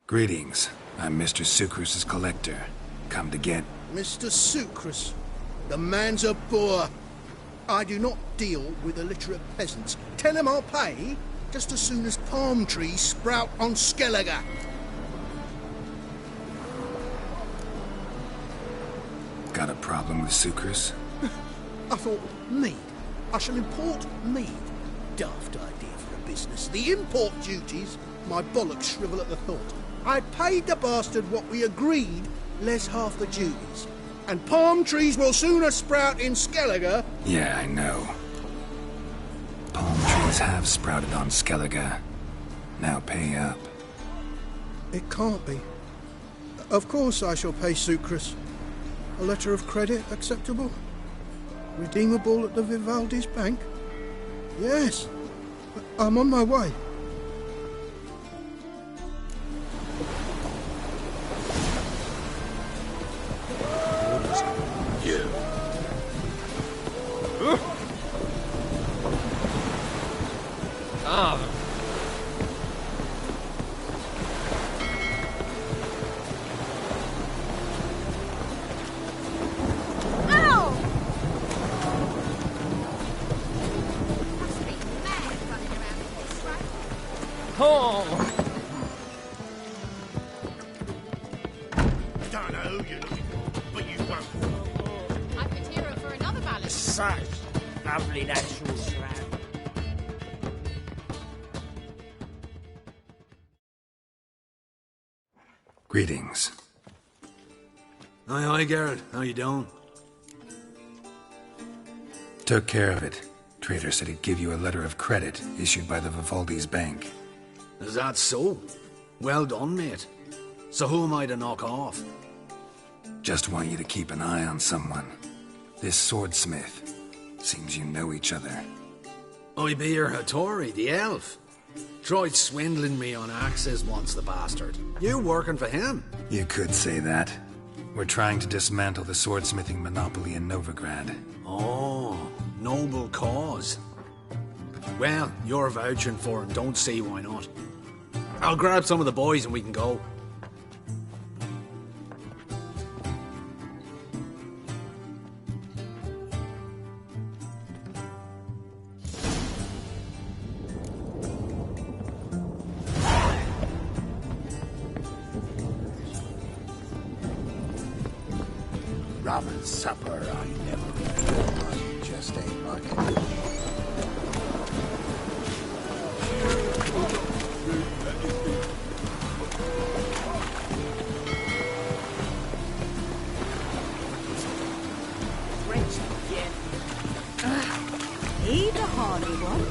Greetings. I'm Mr. Sucrus's collector. Come to get... Mr. Sucrus, the man's a boor. I do not deal with illiterate peasants. Tell him I'll pay just as soon as palm trees sprout on Skellige. Got a problem with Sucrus? I thought, mead. I shall import mead. daft idea for a business. The import duties, my bollocks shrivel at the thought. I paid the bastard what we agreed, less half the duties. And palm trees will sooner sprout in Skellige. Yeah, I know. Palm trees have sprouted on Skellige. Now pay up. It can't be. Of course I shall pay Sucrus. A letter of credit acceptable? Redeemable at the Vivaldi's bank? Yes. I'm on my way. You. Ah. Oh! Don't know who you're looking for, but you won't. I've been here for another ballad. Such lovely natural surroundings. Greetings. Aye, Garrett. How you doing? Took care of it. Trader said he'd give you a letter of credit issued by the Vivaldi's bank. Is that so? Well done, mate. So who am I to knock off? Just want you to keep an eye on someone. This swordsmith. Seems you know each other. I be your Hattori, the elf. Tried swindling me on axes once, the bastard. You working for him? You could say that. We're trying to dismantle the swordsmithing monopoly in Novigrad. Oh, noble cause. Well, you're vouching for him, don't see why not. I'll grab some of the boys and we can go. Rum and supper, I never really just ain't like it. He the hardy one.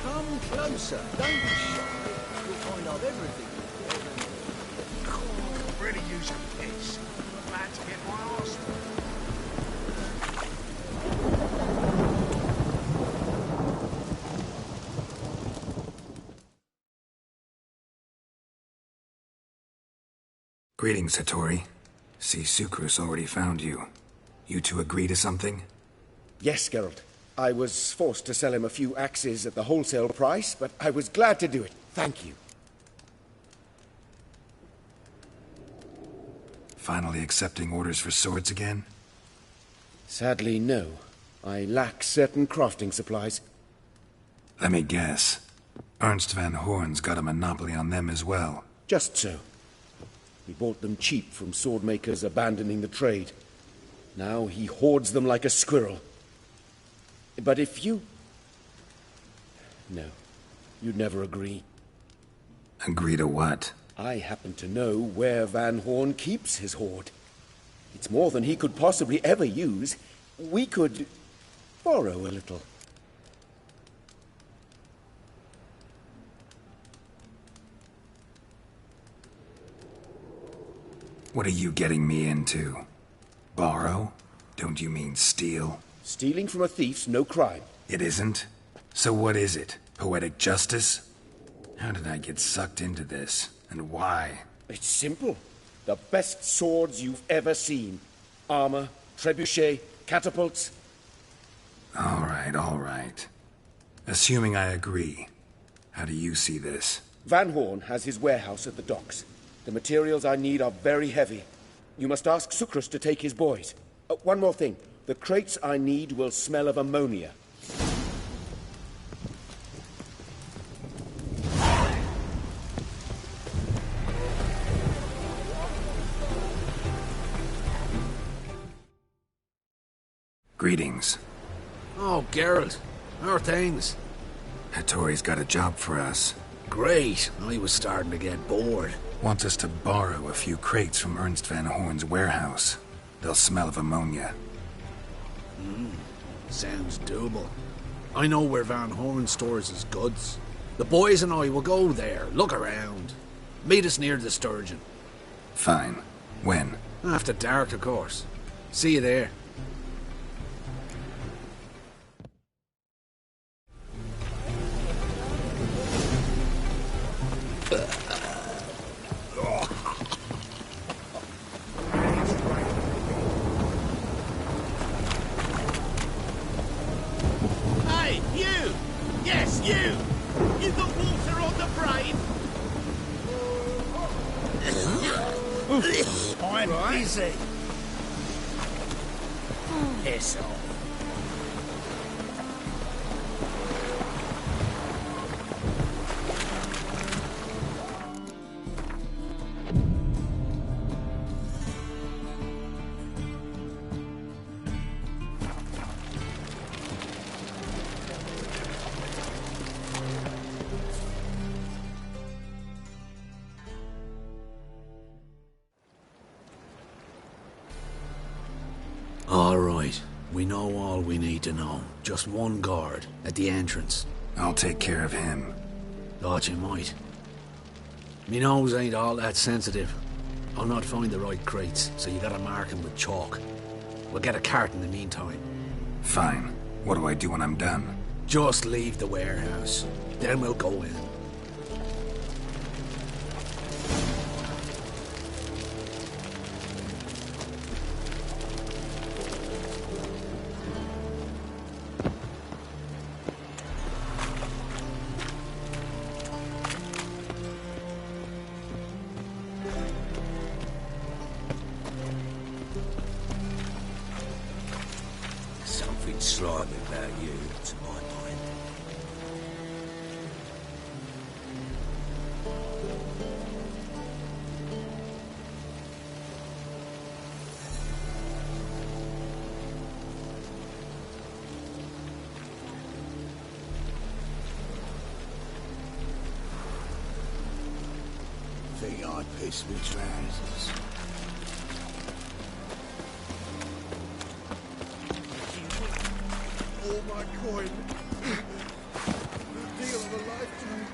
Come closer. Don't be shy. You'll find out everything. Really use a piss. I'm glad to get my arse. Greetings, Hattori. See, Sucrus already found you. You two agree to something? Yes, Geralt. I was forced to sell him a few axes at the wholesale price, but I was glad to do it. Thank you. Finally accepting orders for swords again? Sadly, no. I lack certain crafting supplies. Let me guess. Ernst van Horn's got a monopoly on them as well. Just so. He bought them cheap from sword makers abandoning the trade. Now he hoards them like a squirrel. But if you... No, you'd never agree. Agree to what? I happen to know where Van Horn keeps his hoard. It's more than he could possibly ever use. We could borrow a little. What are you getting me into? Borrow? Don't you mean steal? Stealing from a thief's no crime. It isn't? So what is it? Poetic justice? How did I get sucked into this? And why? It's simple. The best swords you've ever seen. Armor, trebuchet, catapults. All right. Assuming I agree, how do you see this? Van Horn has his warehouse at the docks. The materials I need are very heavy. You must ask Sucrus to take his boys. One more thing. The crates I need will smell of ammonia. Greetings. Oh, Geralt. How are things? Hattori's got a job for us. Great. I was starting to get bored. Wants us to borrow a few crates from Ernst Van Horn's warehouse. They'll smell of ammonia. Sounds doable. I know where Van Horn stores his goods. The boys and I will go there, look around. Meet us near the Sturgeon. Fine. When? After dark, of course. See you there. Hey, you! Yes, you! You got water on the brain? I'm busy. Piss off. All right. We know all we need to know. Just one guard at the entrance. I'll take care of him. Thought you might. Me nose ain't all that sensitive. I'll not find the right crates, so you gotta mark him with chalk. We'll get a cart in the meantime. Fine. What do I do when I'm done? Just leave the warehouse. Then we'll go in. Something slimy about you, to my mind. Think I pissed me trousers. All my coin. The deal of a lifetime.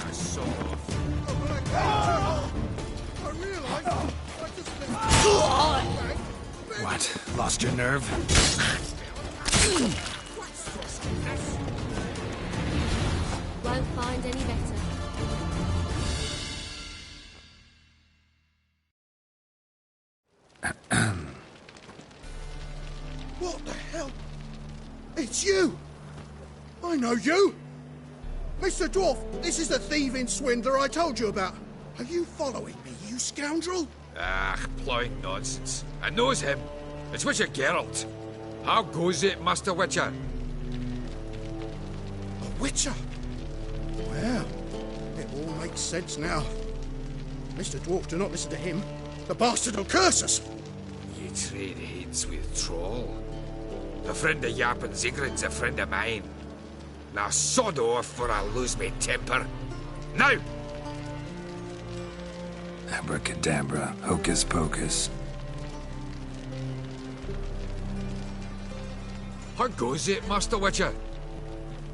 I saw off. I realised I just What? Lost your nerve? Won't find any better. What the hell? It's you! I know you! Mr. Dwarf, this is the thieving swindler I told you about. Are you following me, you scoundrel? Ah, plowing nonsense. I knows him. It's Witcher Geralt. How goes it, Master Witcher? A witcher? Well, it all makes sense now. Mr. Dwarf, do not listen to him. The bastard will curse us. You trade heads with Troll. A friend of Yappin Zigrin's a friend of mine. Now sod off or I'll lose my temper. Now! Abracadabra, hocus pocus. How goes it, Master Witcher?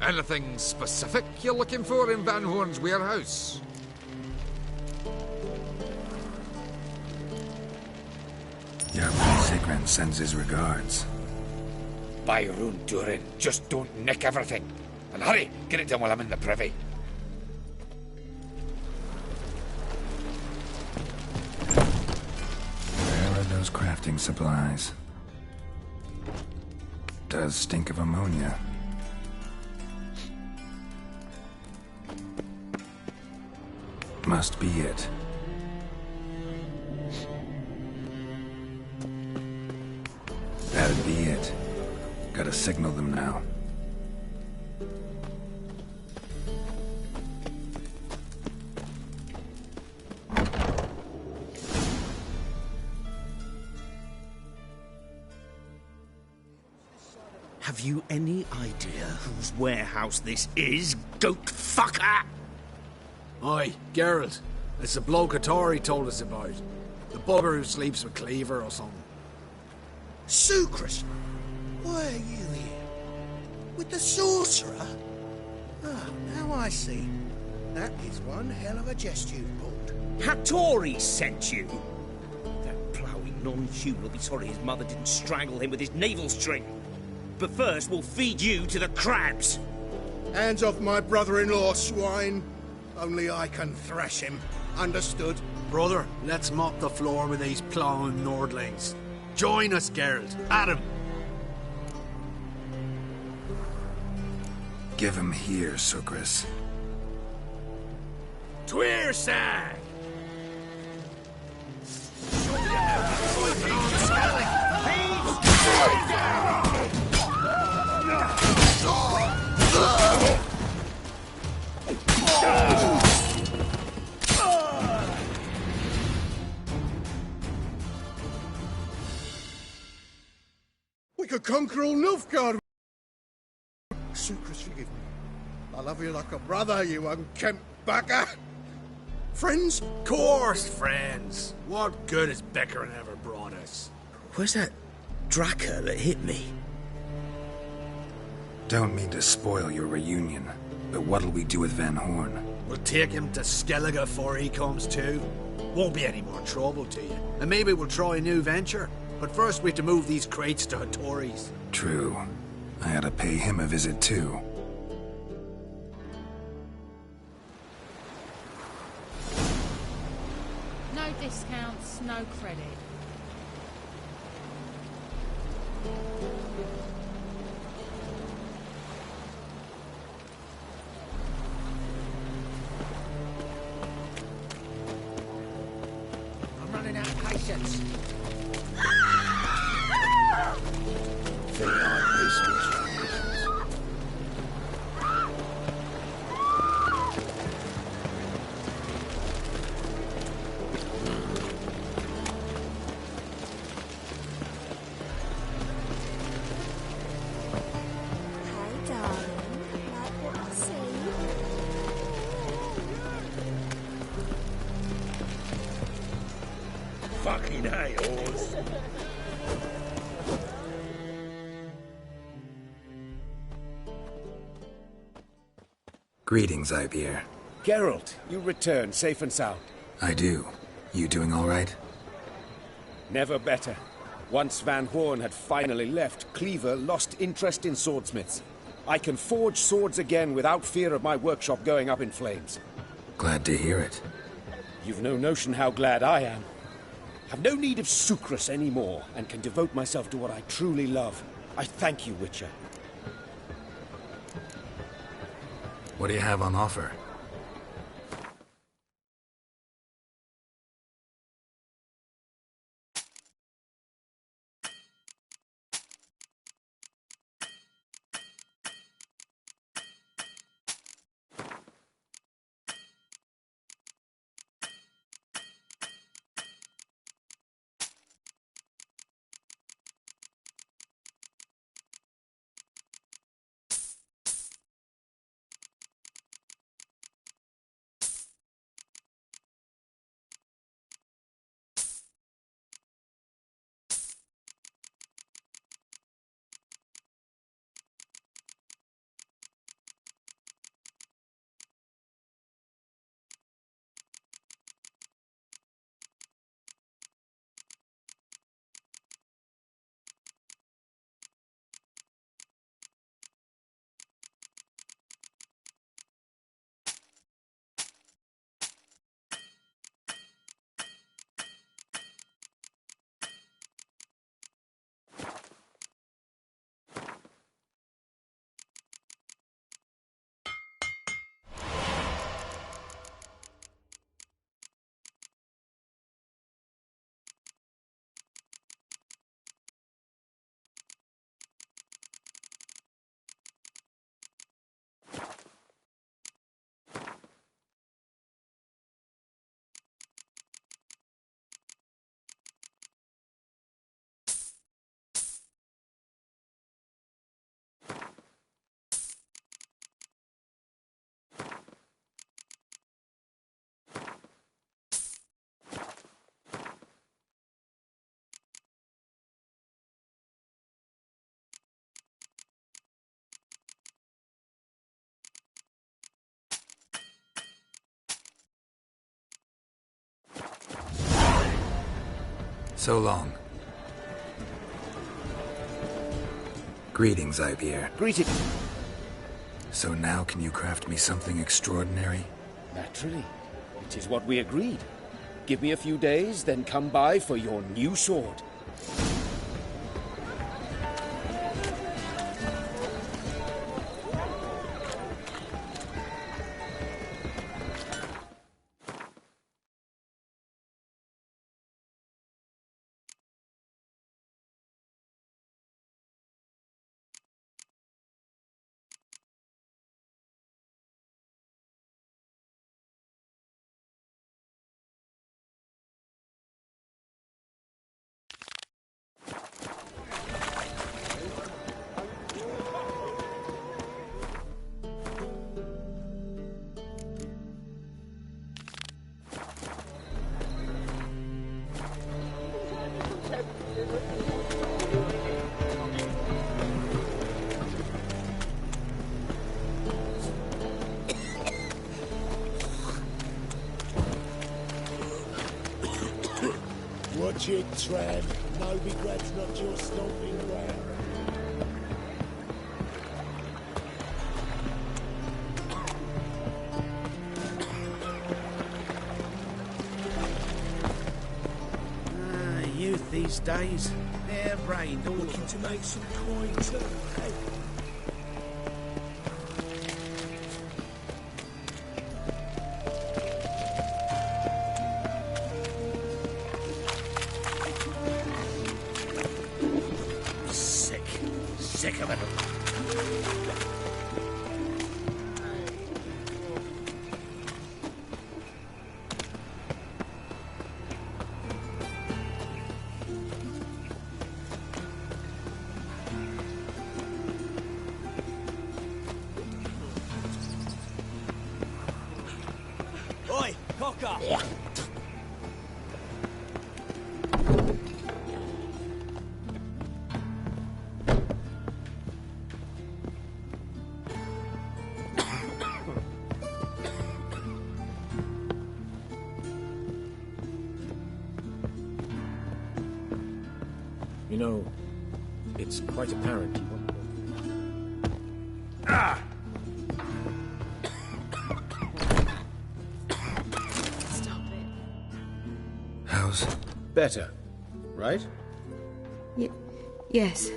Anything specific you're looking for in Van Horn's warehouse? Yappin Zigrin sends his regards. By Rune Durin, just don't nick everything. And hurry, get it done while I'm in the privy. Where are those crafting supplies? Does stink of ammonia. Must be it. That'd be it. Gotta signal them now. Have you any idea whose warehouse this is, goat fucker? Aye, Geralt. It's the bloke Tori told us about. The bugger who sleeps with Cleaver or something. Sucrus, why are you here? With the sorcerer? Ah, now I see. That is one hell of a jest you've pulled. Hattori sent you? That ploughing non-human will be sorry his mother didn't strangle him with his navel string. But first, we'll feed you to the crabs. Hands off my brother-in-law, swine. Only I can thrash him. Understood? Brother, let's mop the floor with these ploughing Nordlings. Join us, Geralt. Adam. Give him here, Sucrus. Tweersag! We could conquer all Nilfgaard. Sucrus, forgive me. I love you like a brother, you unkempt bugger. Friends? Course, friends. What good has Beckering ever brought us? Where's that Draka that hit me? Don't mean to spoil your reunion, but what'll we do with Van Horn? We'll take him to Skellige before he comes to. Won't be any more trouble to you. And maybe we'll try a new venture. But first we have to move these crates to Hattori's. True. I ought to pay him a visit too. No discounts, no credit. I'm running out of patience. Fucking hey, Oz. Greetings, Ivier. Geralt, you return safe and sound. I do. You doing all right? Never better. Once Van Horn had finally left, Cleaver lost interest in swordsmiths. I can forge swords again without fear of my workshop going up in flames. Glad to hear it. You've no notion how glad I am. I've no need of Sucrus anymore, and can devote myself to what I truly love. I thank you, Witcher. What do you have on offer? So long. Greetings, Ibeer. Greetings. So now can you craft me something extraordinary? Naturally. It is what we agreed. Give me a few days, then come by for your new sword. Watch it, Trav. Novigrad's not your stomping ground. Youth these days, they're brained all Looking to make some coin too, hey? Sick of it. Oi, cocker! You know, it's quite apparent you want... Stop it. How's... Better, right? Yes.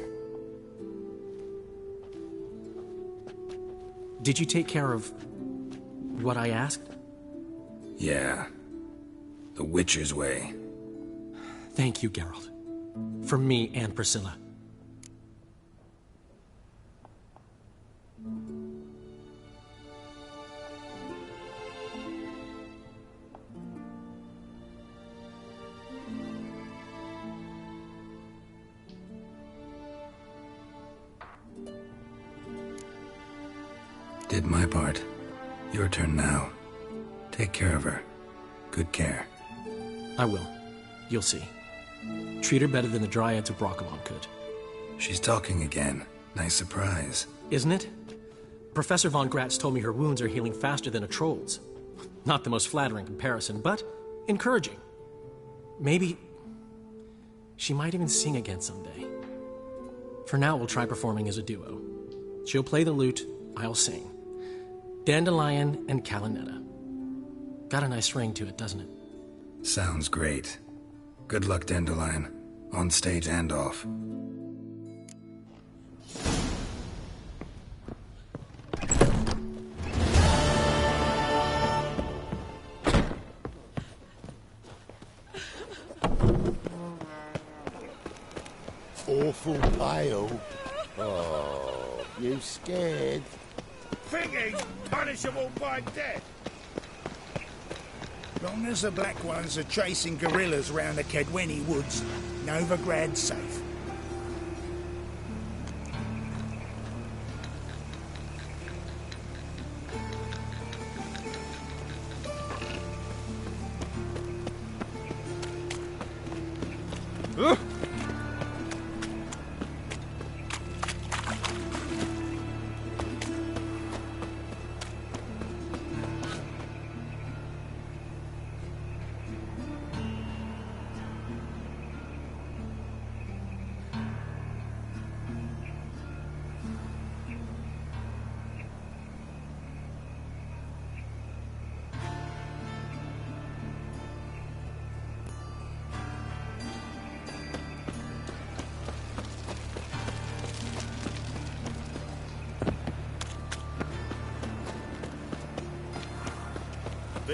Did you take care of what I asked? Yeah. The Witcher's way. Thank you, Geralt. From me and Priscilla. Did my part. Your turn now. Take care of her. Good care. I will. You'll see. Treat her better than the Dryads of Brockalon could. She's talking again. Nice surprise. Isn't it? Professor von Gratz told me her wounds are healing faster than a troll's. Not the most flattering comparison, but encouraging. Maybe she might even sing again someday. For now, we'll try performing as a duo. She'll play the lute, I'll sing. Dandelion and Calinetta. Got a nice ring to it, doesn't it? Sounds great. Good luck, Dandelion. On stage and off. Awful pale. Oh, you scared? Thinking punishable by death. Long as the Black Ones are chasing guerrillas round the Kedweni woods, Novigrad's safe.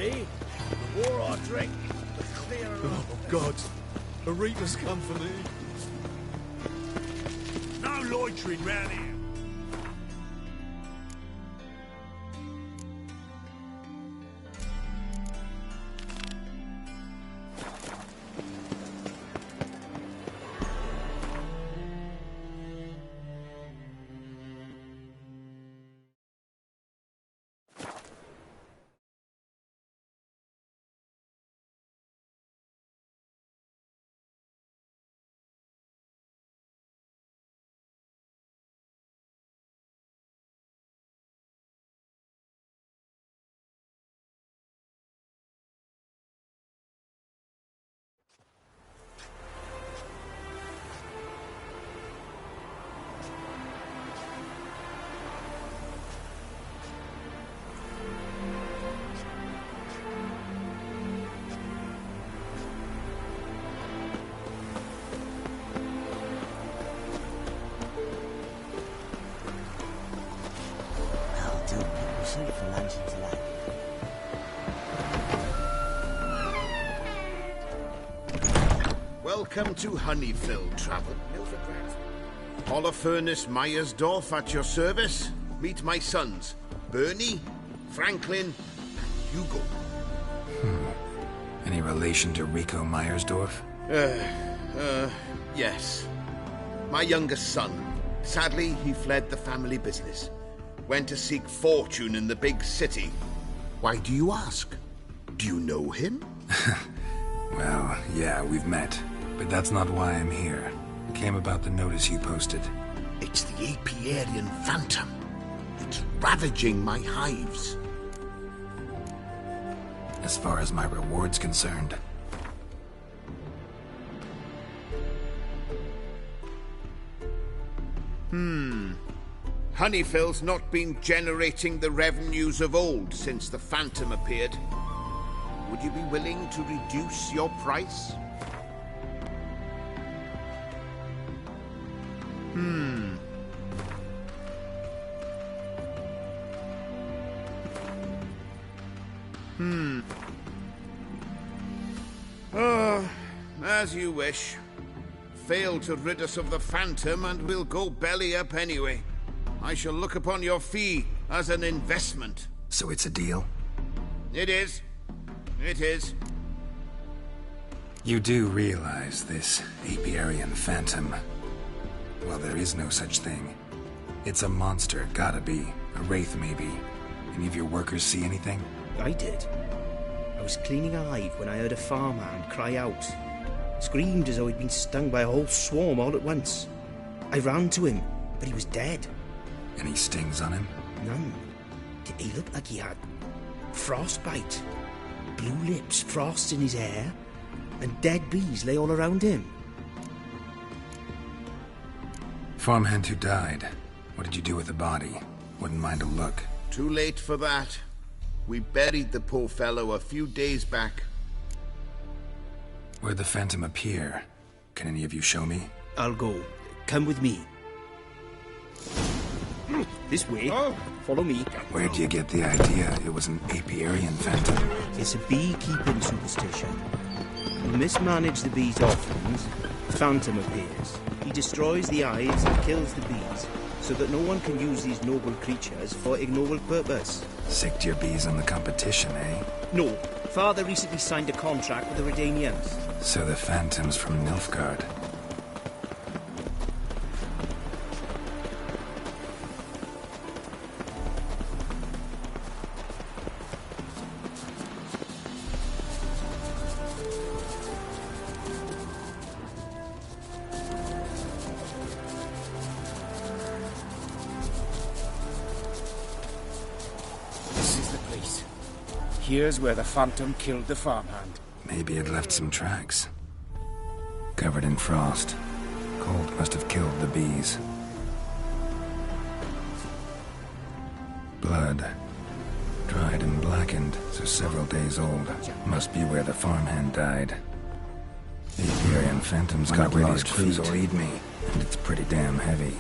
Me? The more I drink, the clearer. Oh, God. A reaper's come for me. No loitering round here. Welcome to Honeyfield Travel. Holofernes Meyersdorf at your service. Meet my sons, Bernie, Franklin, and Hugo. Any relation to Rico Meyersdorf? Yes. My youngest son. Sadly, he fled the family business. Went to seek fortune in the big city. Why do you ask? Do you know him? Well, yeah, we've met. But that's not why I'm here. It came about the notice you posted. It's the Apiarian Phantom. It's ravaging my hives. As far as my reward's concerned. Honeyfield's not been generating the revenues of old since the Phantom appeared. Would you be willing to reduce your price? As you wish. Fail to rid us of the Phantom and we'll go belly up anyway. I shall look upon your fee as an investment. So it's a deal? It is. It is. You do realize this Apiarian Phantom? Well, there is no such thing. It's a monster, gotta be. A wraith, maybe. Any of your workers see anything? I did. I was cleaning a hive when I heard a farmhand cry out. Screamed as though he'd been stung by a whole swarm all at once. I ran to him, but he was dead. Any stings on him? None. He looked like he had frostbite. Blue lips, frost in his hair, and dead bees lay all around him. Farmhand who died. What did you do with the body? Wouldn't mind a look. Too late for that. We buried the poor fellow a few days back. Where'd the Phantom appear? Can any of you show me? I'll go. Come with me. This way. Follow me. Where'd you get the idea it was an Apiarian Phantom? It's a beekeeping superstition. You mismanage the bees' offerings, the Phantom appears. He destroys the hives and kills the bees, so that no one can use these noble creatures for ignoble purpose. Sicked your bees on the competition, eh? No. Father recently signed a contract with the Redanians. So the Phantom's from Nilfgaard. Here's where the Phantom killed the farmhand. Maybe it left some tracks. Covered in frost. Cold must have killed the bees. Blood. Dried and blackened, so several days old. Must be where the farmhand died. The Apiarian Phantom's got lost feet. Will eat me, and it's pretty damn heavy.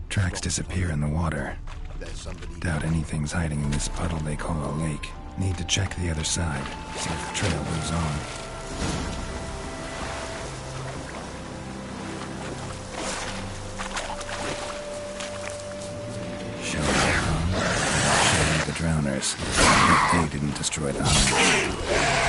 Tracks disappear in the water. there's somebody... Doubt anything's hiding in this puddle they call a lake. Need to check the other side, see if the trail goes on. Show the drowners. But they didn't destroy the home.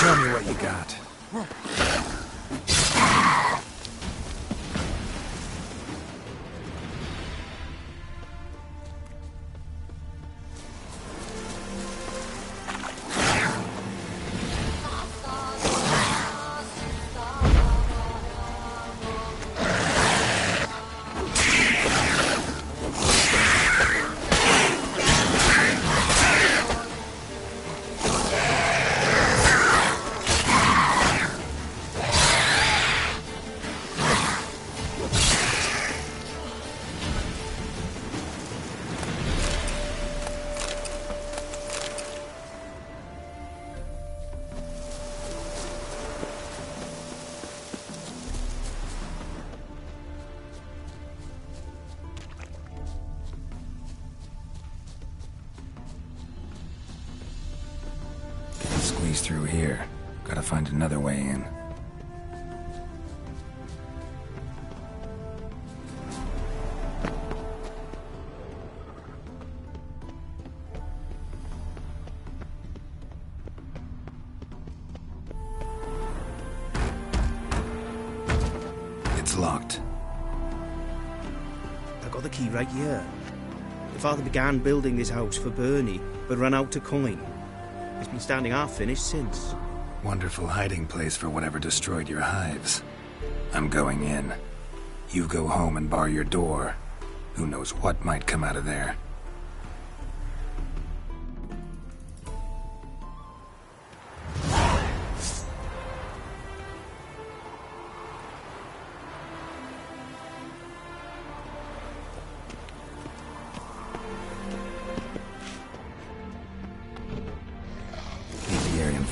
Show me what you got. Squeeze through here. Gotta find another way in. It's locked. I got the key right here. The father began building this house for Bernie, but ran out of coin. It's been standing half finished since. Wonderful hiding place for whatever destroyed your hives. I'm going in. You go home and bar your door. Who knows what might come out of there.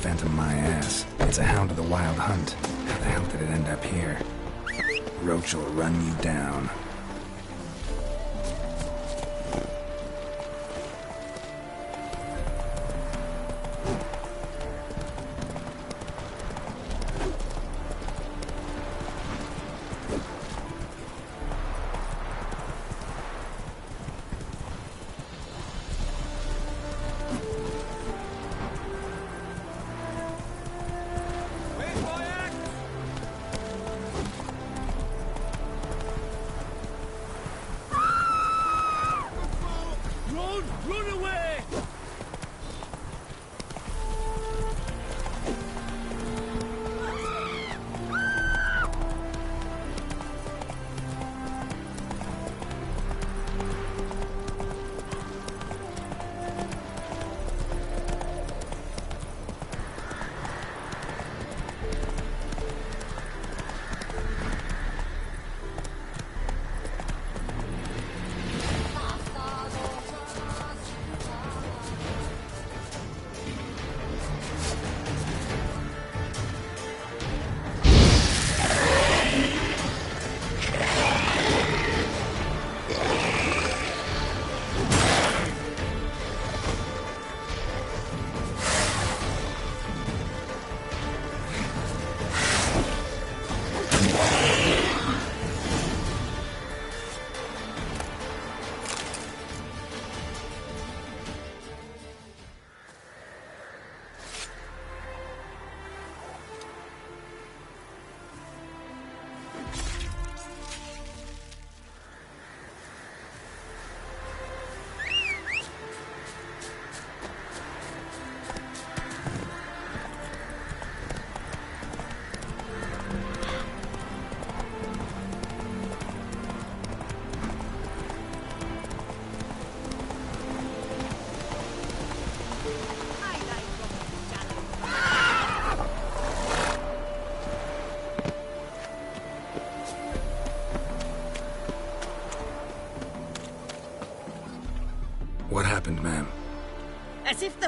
Phantom my ass. It's a hound of the wild hunt. How the hell did it end up here? Roach will run you down.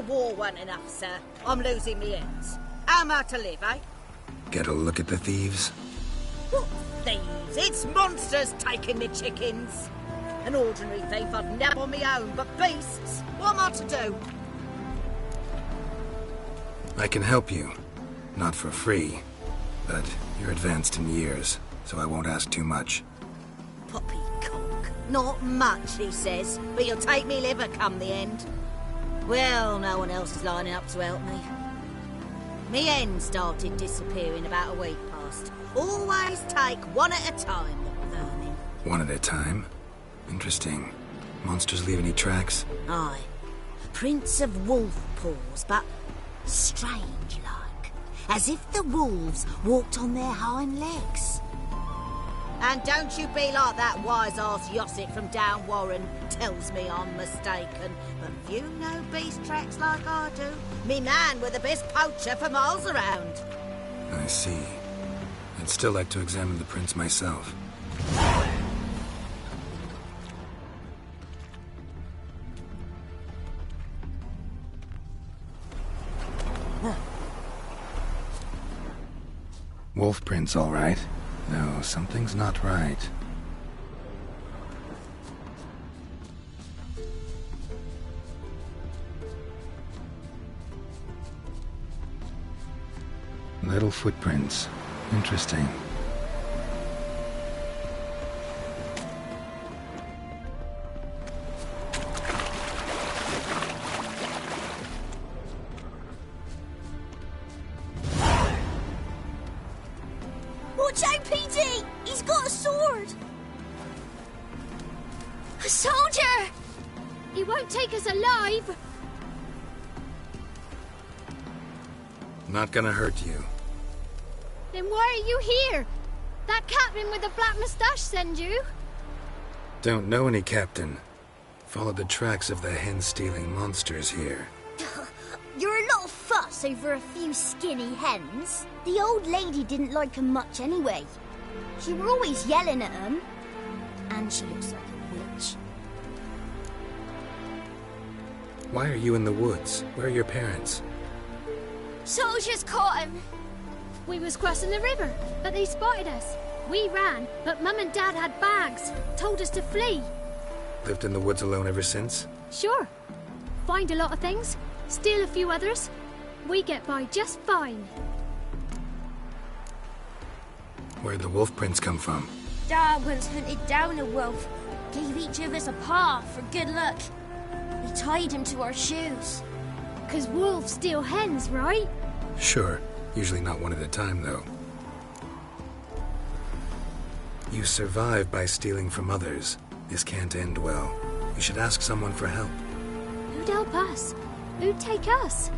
the war weren't enough, sir, I'm losing me ends. How am I to live, eh? Get a look at the thieves? What thieves? It's monsters taking me chickens. An ordinary thief I'd nab on me own, but beasts, what am I to do? I can help you. Not for free, but you're advanced in years, so I won't ask too much. Poppycock. Not much, he says, but you'll take me liver come the end. Well, no one else is lining up to help me. Me hen started disappearing about a week past. Always take one at a time, little vermin. One at a time? Interesting. Monsters leave any tracks? Aye. Prints of wolf paws, but strange-like. As if the wolves walked on their hind legs. And don't you be like that wise-ass Yossit from down Warren tells me I'm mistaken. But few know beast tracks like I do. Me man were the best poacher for miles around. I see. I'd still like to examine the prints myself. Wolf prints, all right. No, something's not right. Little footprints. Interesting. Watch out, Petey! He's got a sword! A soldier! He won't take us alive! Not gonna hurt you. Then why are you here? That captain with the black moustache send you? Don't know any captain. Followed the tracks of the hen-stealing monsters here. You're a lot of fuss over a few skinny hens. The old lady didn't like 'em much anyway. She were always yelling at 'em. And she looks like a witch. Why are you in the woods? Where are your parents? Soldiers caught him. We was crossing the river, but they spotted us. We ran, but Mum and Dad had bags, told us to flee. Lived in the woods alone ever since? Sure. Find a lot of things, steal a few others. We get by just fine. Where'd the wolf prints come from? Dad once hunted down a wolf, gave each of us a paw for good luck. We tied him to our shoes. 'Cause wolves steal hens, right? Sure. Usually not one at a time, though. You survive by stealing from others. This can't end well. You should ask someone for help. Who'd help us? Who'd take us?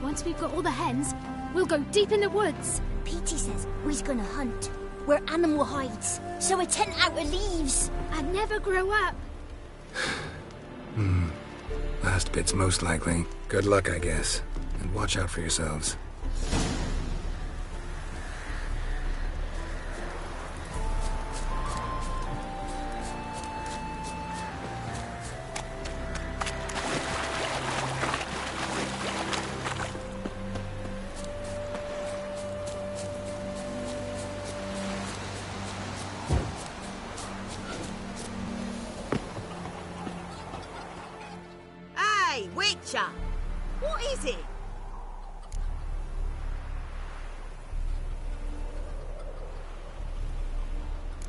Once we've got all the hens, we'll go deep in the woods. Petey says we's gonna hunt. Where animal hides. So a tent out of leaves. And never grow up. Last bit's most likely. Good luck, I guess. And watch out for yourselves. Hey, Witcher! What is it?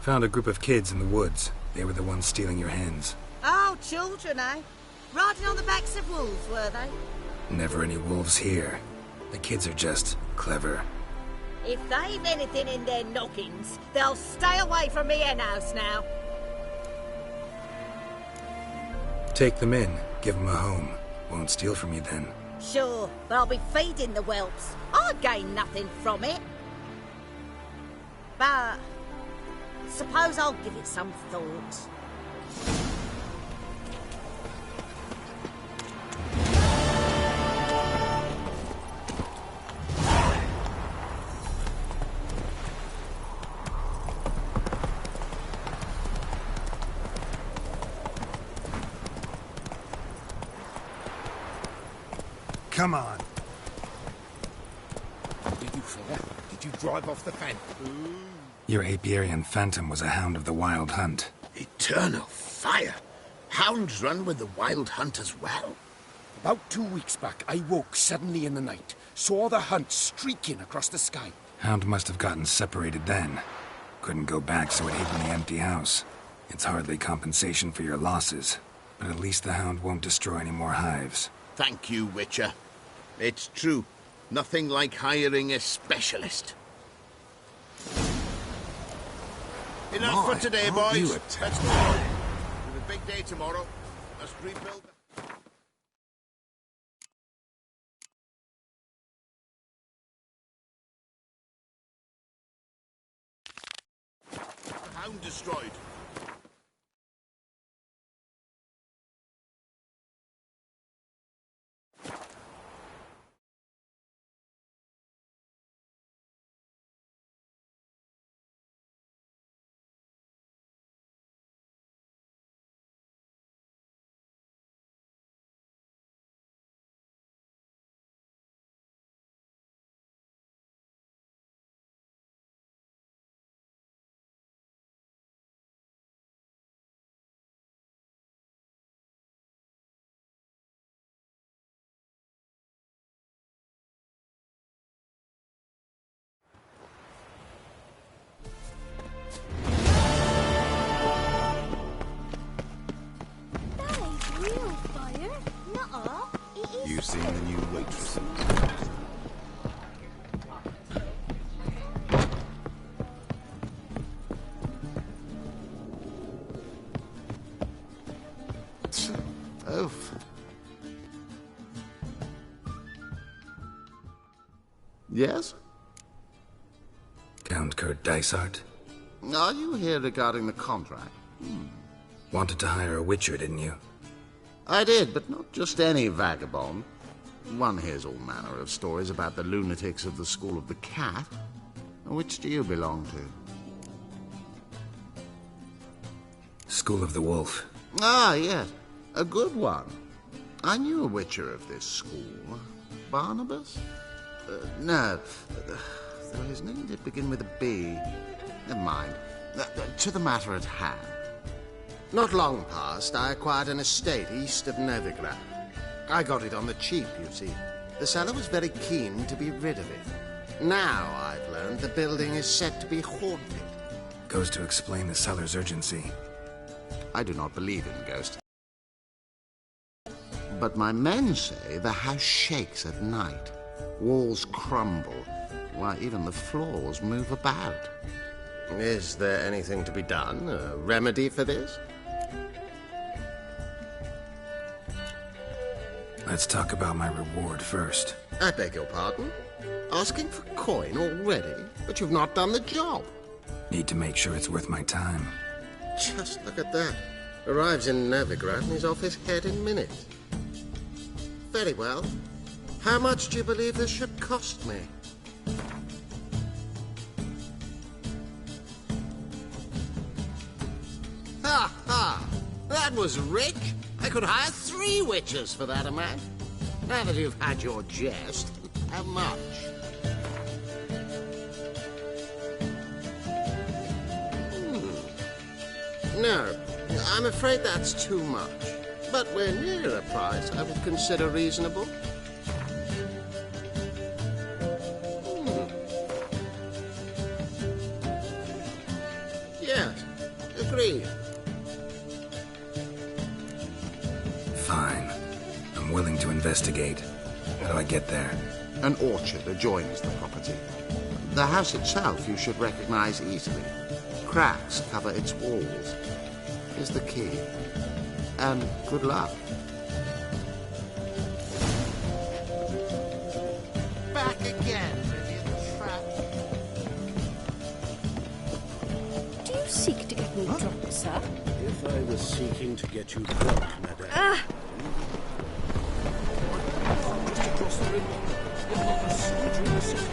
Found a group of kids in the woods. They were the ones stealing your hens. Oh, children, eh? Riding on the backs of wolves, were they? Never any wolves here. The kids are just clever. If they've anything in their noggins, they'll stay away from me hen house now. Take them in. Give them a home. Won't steal from you then. Sure, but I'll be feeding the whelps. I gain nothing from it. But suppose I'll give it some thought. come on. Did you, fella? Did you drive off the fen? Your apiarian phantom was a hound of the wild hunt. Eternal fire! Hounds run with the wild hunt as well. About 2 weeks back, I woke suddenly in the night, saw the hunt streaking across the sky. Hound must have gotten separated then. Couldn't go back, so it hid in the empty house. It's hardly compensation for your losses, but at least the hound won't destroy any more hives. Thank you, Witcher. It's true. Nothing like hiring a specialist. Enough for today, boys. Let's go. It's a big day tomorrow. Must rebuild. The hound destroyed. You seen the new waitresses? Oof. Yes? Count Kurt Dysart? Are you here regarding the contract? Wanted to hire a witcher, didn't you? I did, but not just any vagabond. One hears all manner of stories about the lunatics of the School of the Cat. Which do you belong to? School of the Wolf. Ah, yes. A good one. I knew a witcher of this school. Barnabas? No. Though his name did begin with a B. Never mind. To the matter at hand. Not long past, I acquired an estate east of Novigrad. I got it on the cheap, you see. The seller was very keen to be rid of it. Now, I've learned the building is said to be haunted. Goes to explain the seller's urgency. I do not believe in ghosts. But my men say the house shakes at night. Walls crumble. Why, even the floors move about. Is there anything to be done? A remedy for this? Let's talk about my reward first. I beg your pardon? Asking for coin already? But you've not done the job. Need to make sure it's worth my time. Just look at that. Arrives in Novigrad and he's off his head in minutes. Very well. How much do you believe this should cost me? Ha ha! That was rich. I could hire 3 witches for that amount. Now that you've had your jest, how much? No, I'm afraid that's too much. But we're near a price I would consider reasonable. Yes, agreed. Fine. I'm willing to investigate. How do I get there? An orchard adjoins the property. The house itself you should recognize easily. Cracks cover its walls. Here's the key. And good luck. Back again, Vivian Trap. Do you seek to get me drunk, sir? If I was seeking to get you drunk, madame. Just across the river. Not a soldier in the city.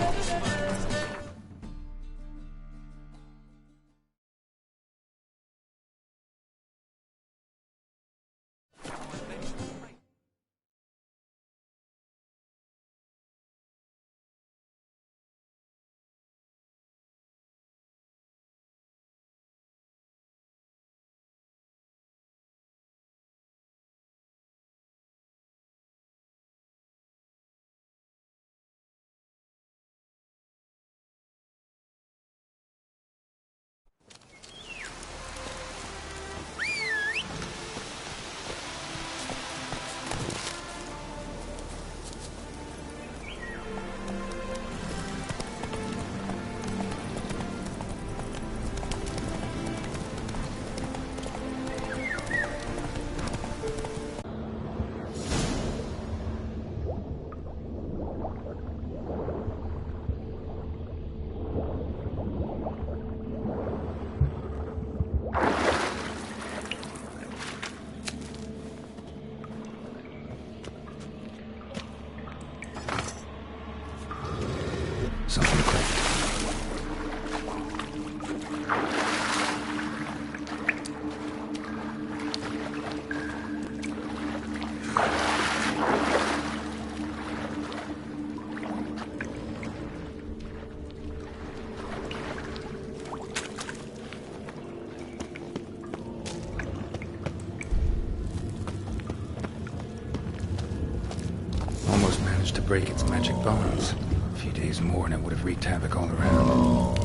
to break its magic bonds. A few days more and it would have wreaked havoc all around.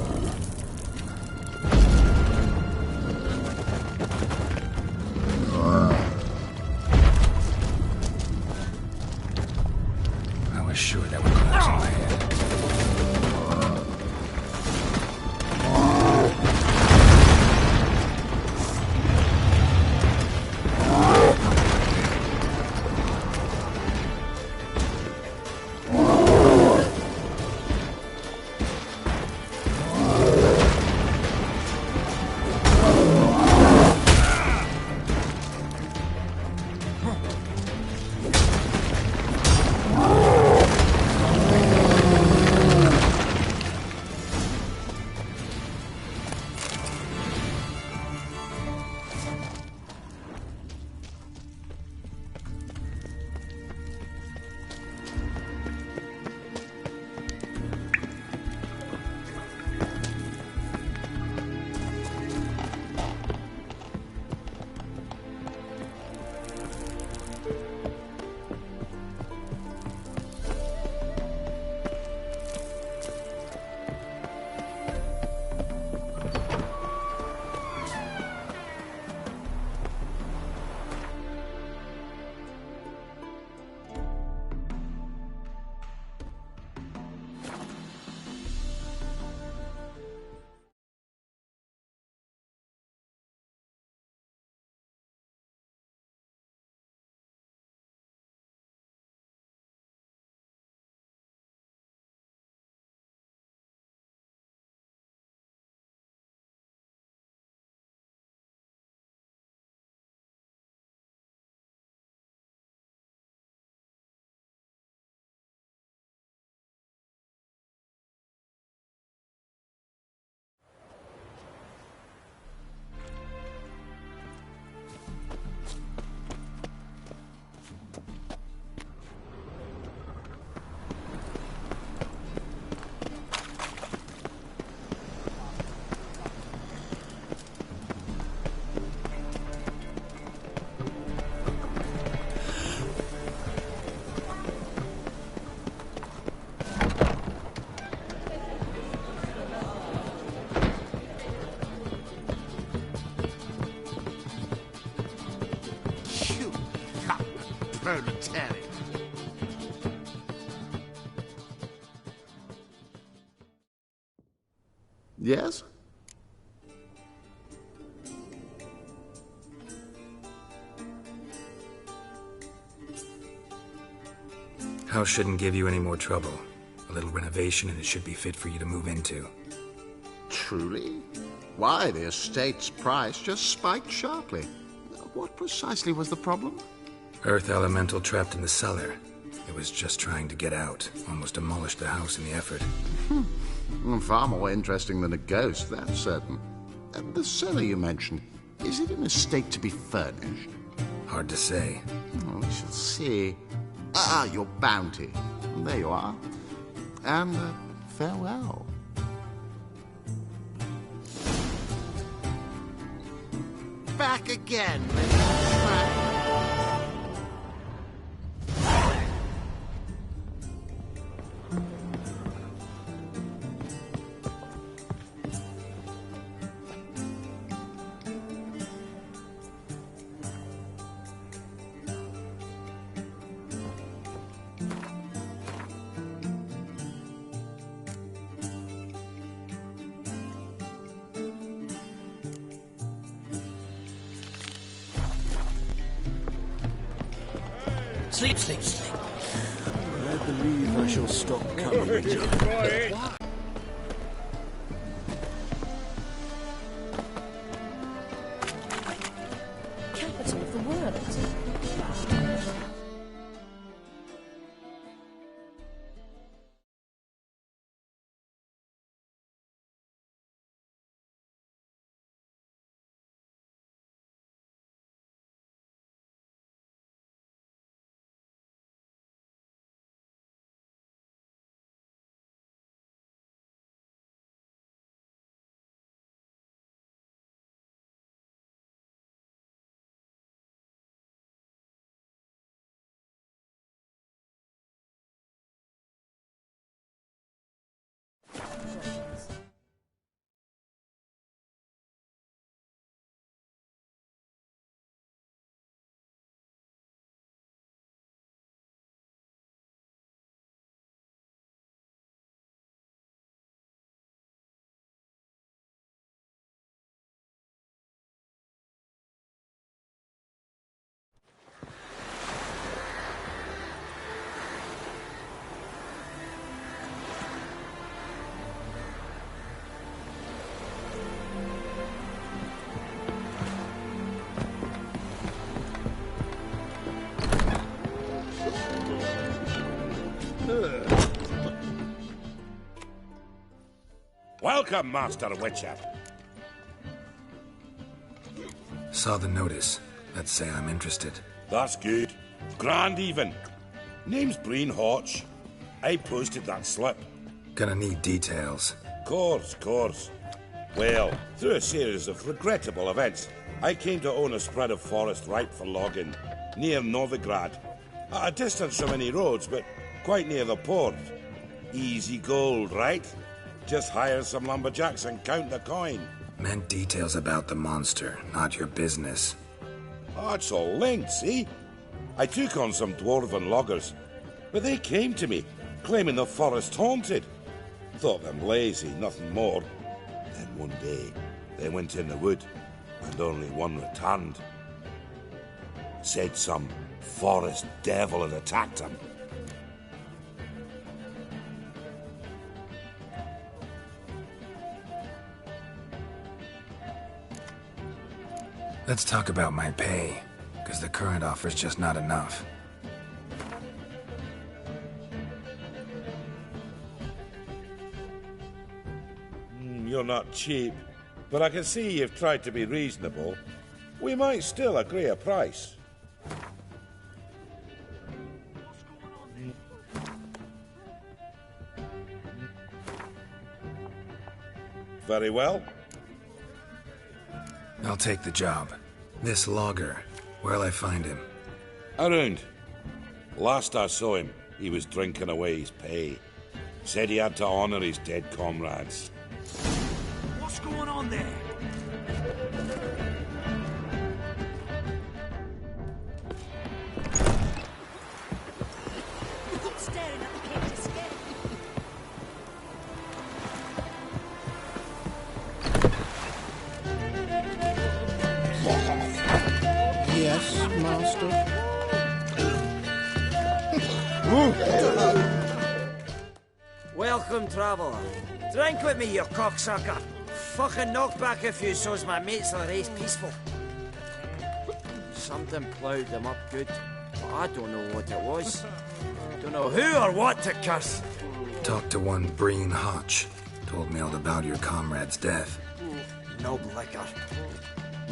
I was sure that would collapse in my head. Proletariat. Yes? House shouldn't give you any more trouble. A little renovation and it should be fit for you to move into. Truly? Why, the estate's price just spiked sharply. What precisely was the problem? Earth elemental trapped in the cellar. It was just trying to get out. Almost demolished the house in the effort. Far more interesting than a ghost, that's certain. The cellar you mentioned, is it in a state to be furnished? Hard to say. We shall see. Ah, your bounty. There you are. And farewell. Back again, little trap. Sleep, sleep, sleep. I believe I shall stop coming. Capital of the world. Welcome, Master Witcher. Saw the notice. Let's say I'm interested. That's good. Grand even. Name's Breen Hotch. I posted that slip. Gonna need details. Course. Well, through a series of regrettable events, I came to own a spread of forest ripe for logging, near Novigrad. At a distance from any roads, but quite near the port. Easy gold, right? Just hire some lumberjacks and count the coin. Meant details about the monster, not your business. Oh, it's all linked, see? I took on some dwarven loggers, but they came to me, claiming the forest haunted. Thought them lazy, nothing more. Then one day, they went in the wood, and only one returned. Said some forest devil had attacked him. Let's talk about my pay, because the current offer's just not enough. You're not cheap, but I can see you've tried to be reasonable. We might still agree a price. Very well. I'll take the job. This logger, where'll I find him? Around. Last I saw him, he was drinking away his pay. Said he had to honor his dead comrades. What's going on there? Staring at the cage is scared. Yes, Master. Welcome, traveller. Drink with me, you cocksucker. Fucking knock back a few so's my mates will race peaceful. Something ploughed them up good, but I don't know what it was. Don't know who or what to curse. Talked to one Breen Hotch. Told me all about your comrade's death. No liquor.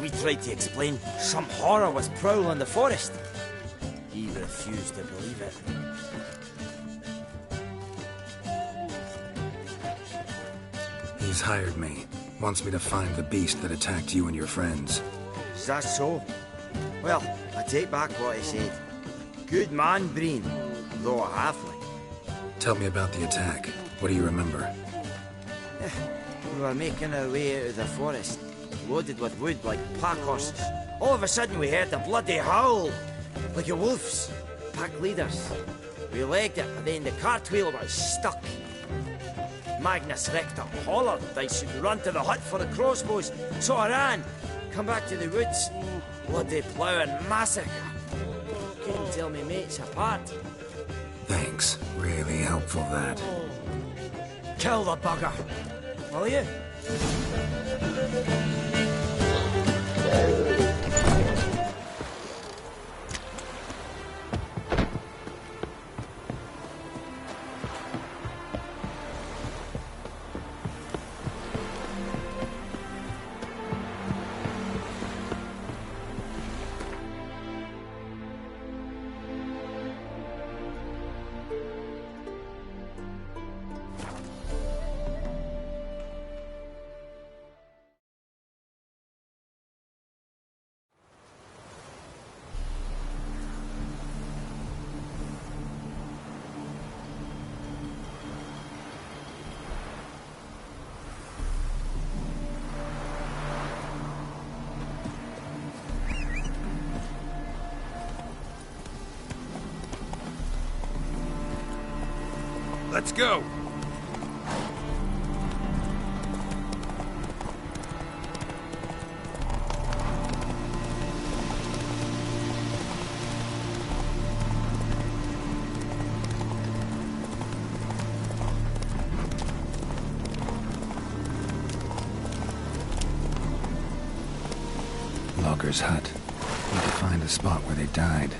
We tried to explain some horror was prowling the forest. He refused to believe it. He's hired me. Wants me to find the beast that attacked you and your friends. Is that so? Well, I take back what I said. Good man, Breen, though a halfling. Tell me about the attack. What do you remember? We were making our way out of the forest, loaded with wood like pack horses. All of a sudden we heard a bloody howl, like a wolf's. Pack leaders. We legged it, but then the cartwheel was stuck. Magnus Rector hollered I should run to the hut for the crossbows, so I ran. Come back to the woods. Bloody plough and massacre. Couldn't tell me mates apart. Thanks. Really helpful, that. Kill the bugger, will you? Let's go! Logger's hut. Need to find the spot where they died.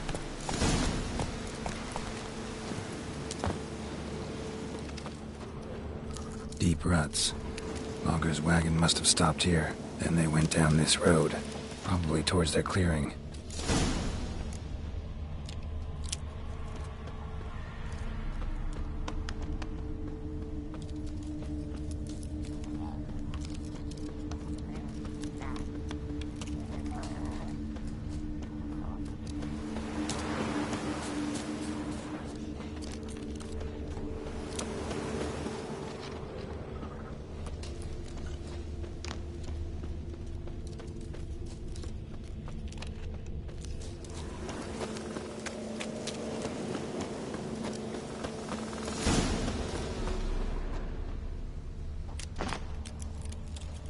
Deep ruts. Logger's wagon must have stopped here. Then they went down this road, probably towards their clearing.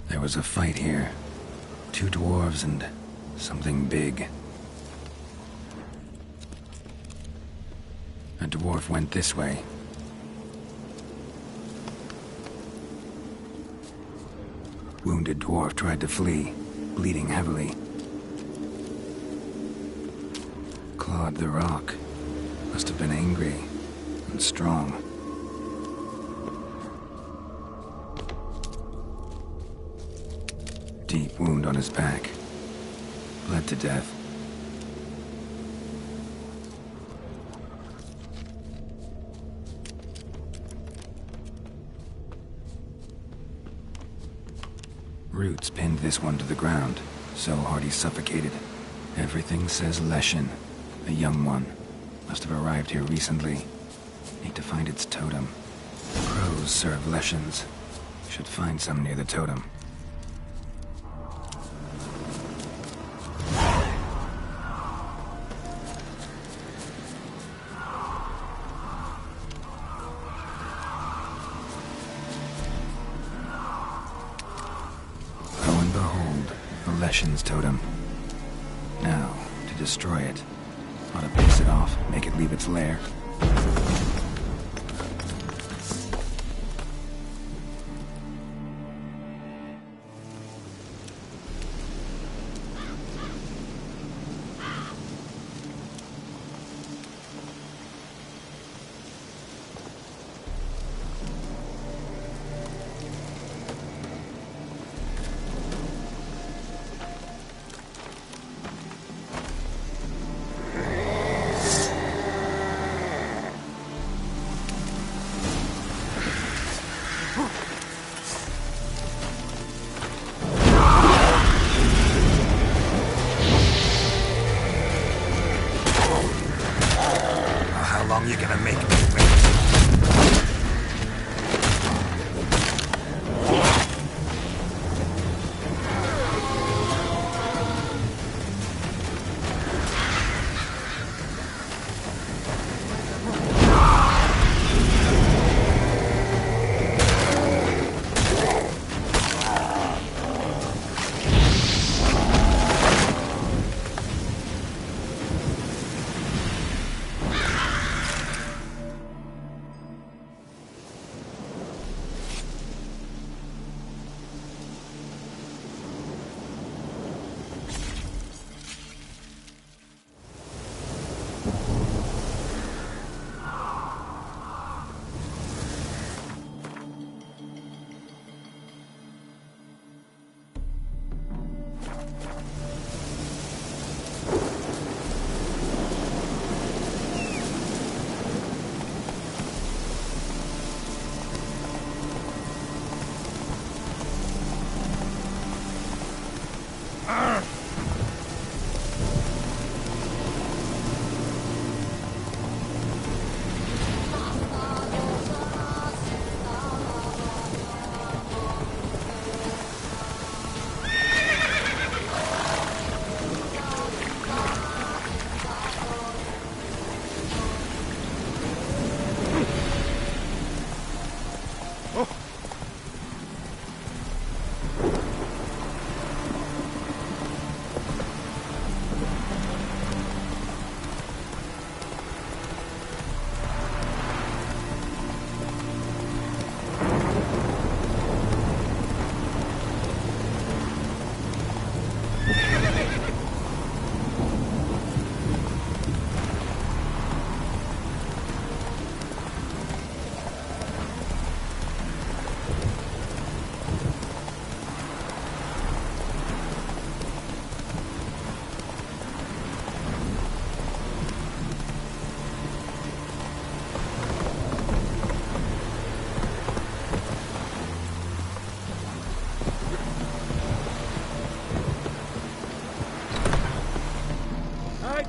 There was a fight here. 2 dwarves and something big. A dwarf went this way. Wounded dwarf tried to flee, bleeding heavily. Clawed the rock. Must have been angry and strong. Deep wound on his back. Bled to death. Roots pinned this one to the ground, so hard he suffocated. Everything says Leshen, a young one. Must have arrived here recently. Need to find its totem. Crows serve Leshens. Should find some near the totem. Leshen's totem. Now, to destroy it. Ought to piss it off, make it leave its lair.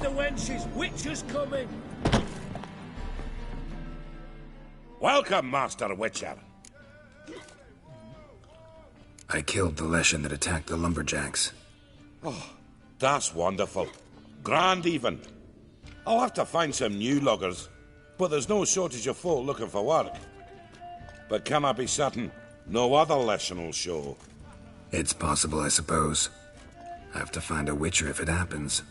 the wenches! Witcher's coming! Welcome, Master Witcher. I killed the Leshen that attacked the lumberjacks. Oh, that's wonderful. Grand, even. I'll have to find some new loggers, but there's no shortage of folk looking for work. But can I be certain no other Leshen will show? It's possible, I suppose. I have to find a Witcher if it happens.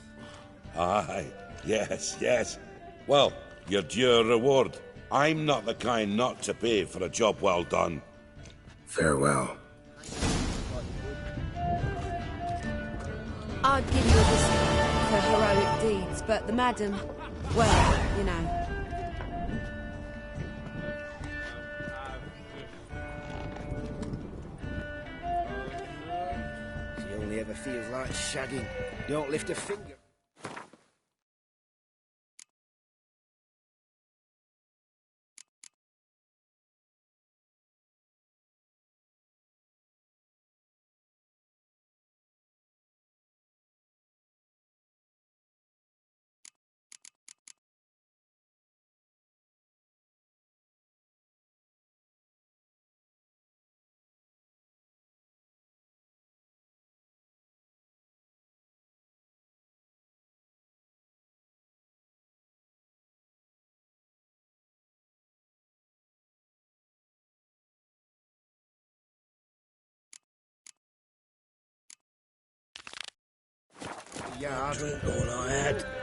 Aye, yes, yes. Well, your due reward. I'm not the kind not to pay for a job well done. Farewell. I'd give you a biscuit for heroic deeds, but the madam, well, you know. She only ever feels like shagging. Don't lift a finger. Yeah, I drink all I had.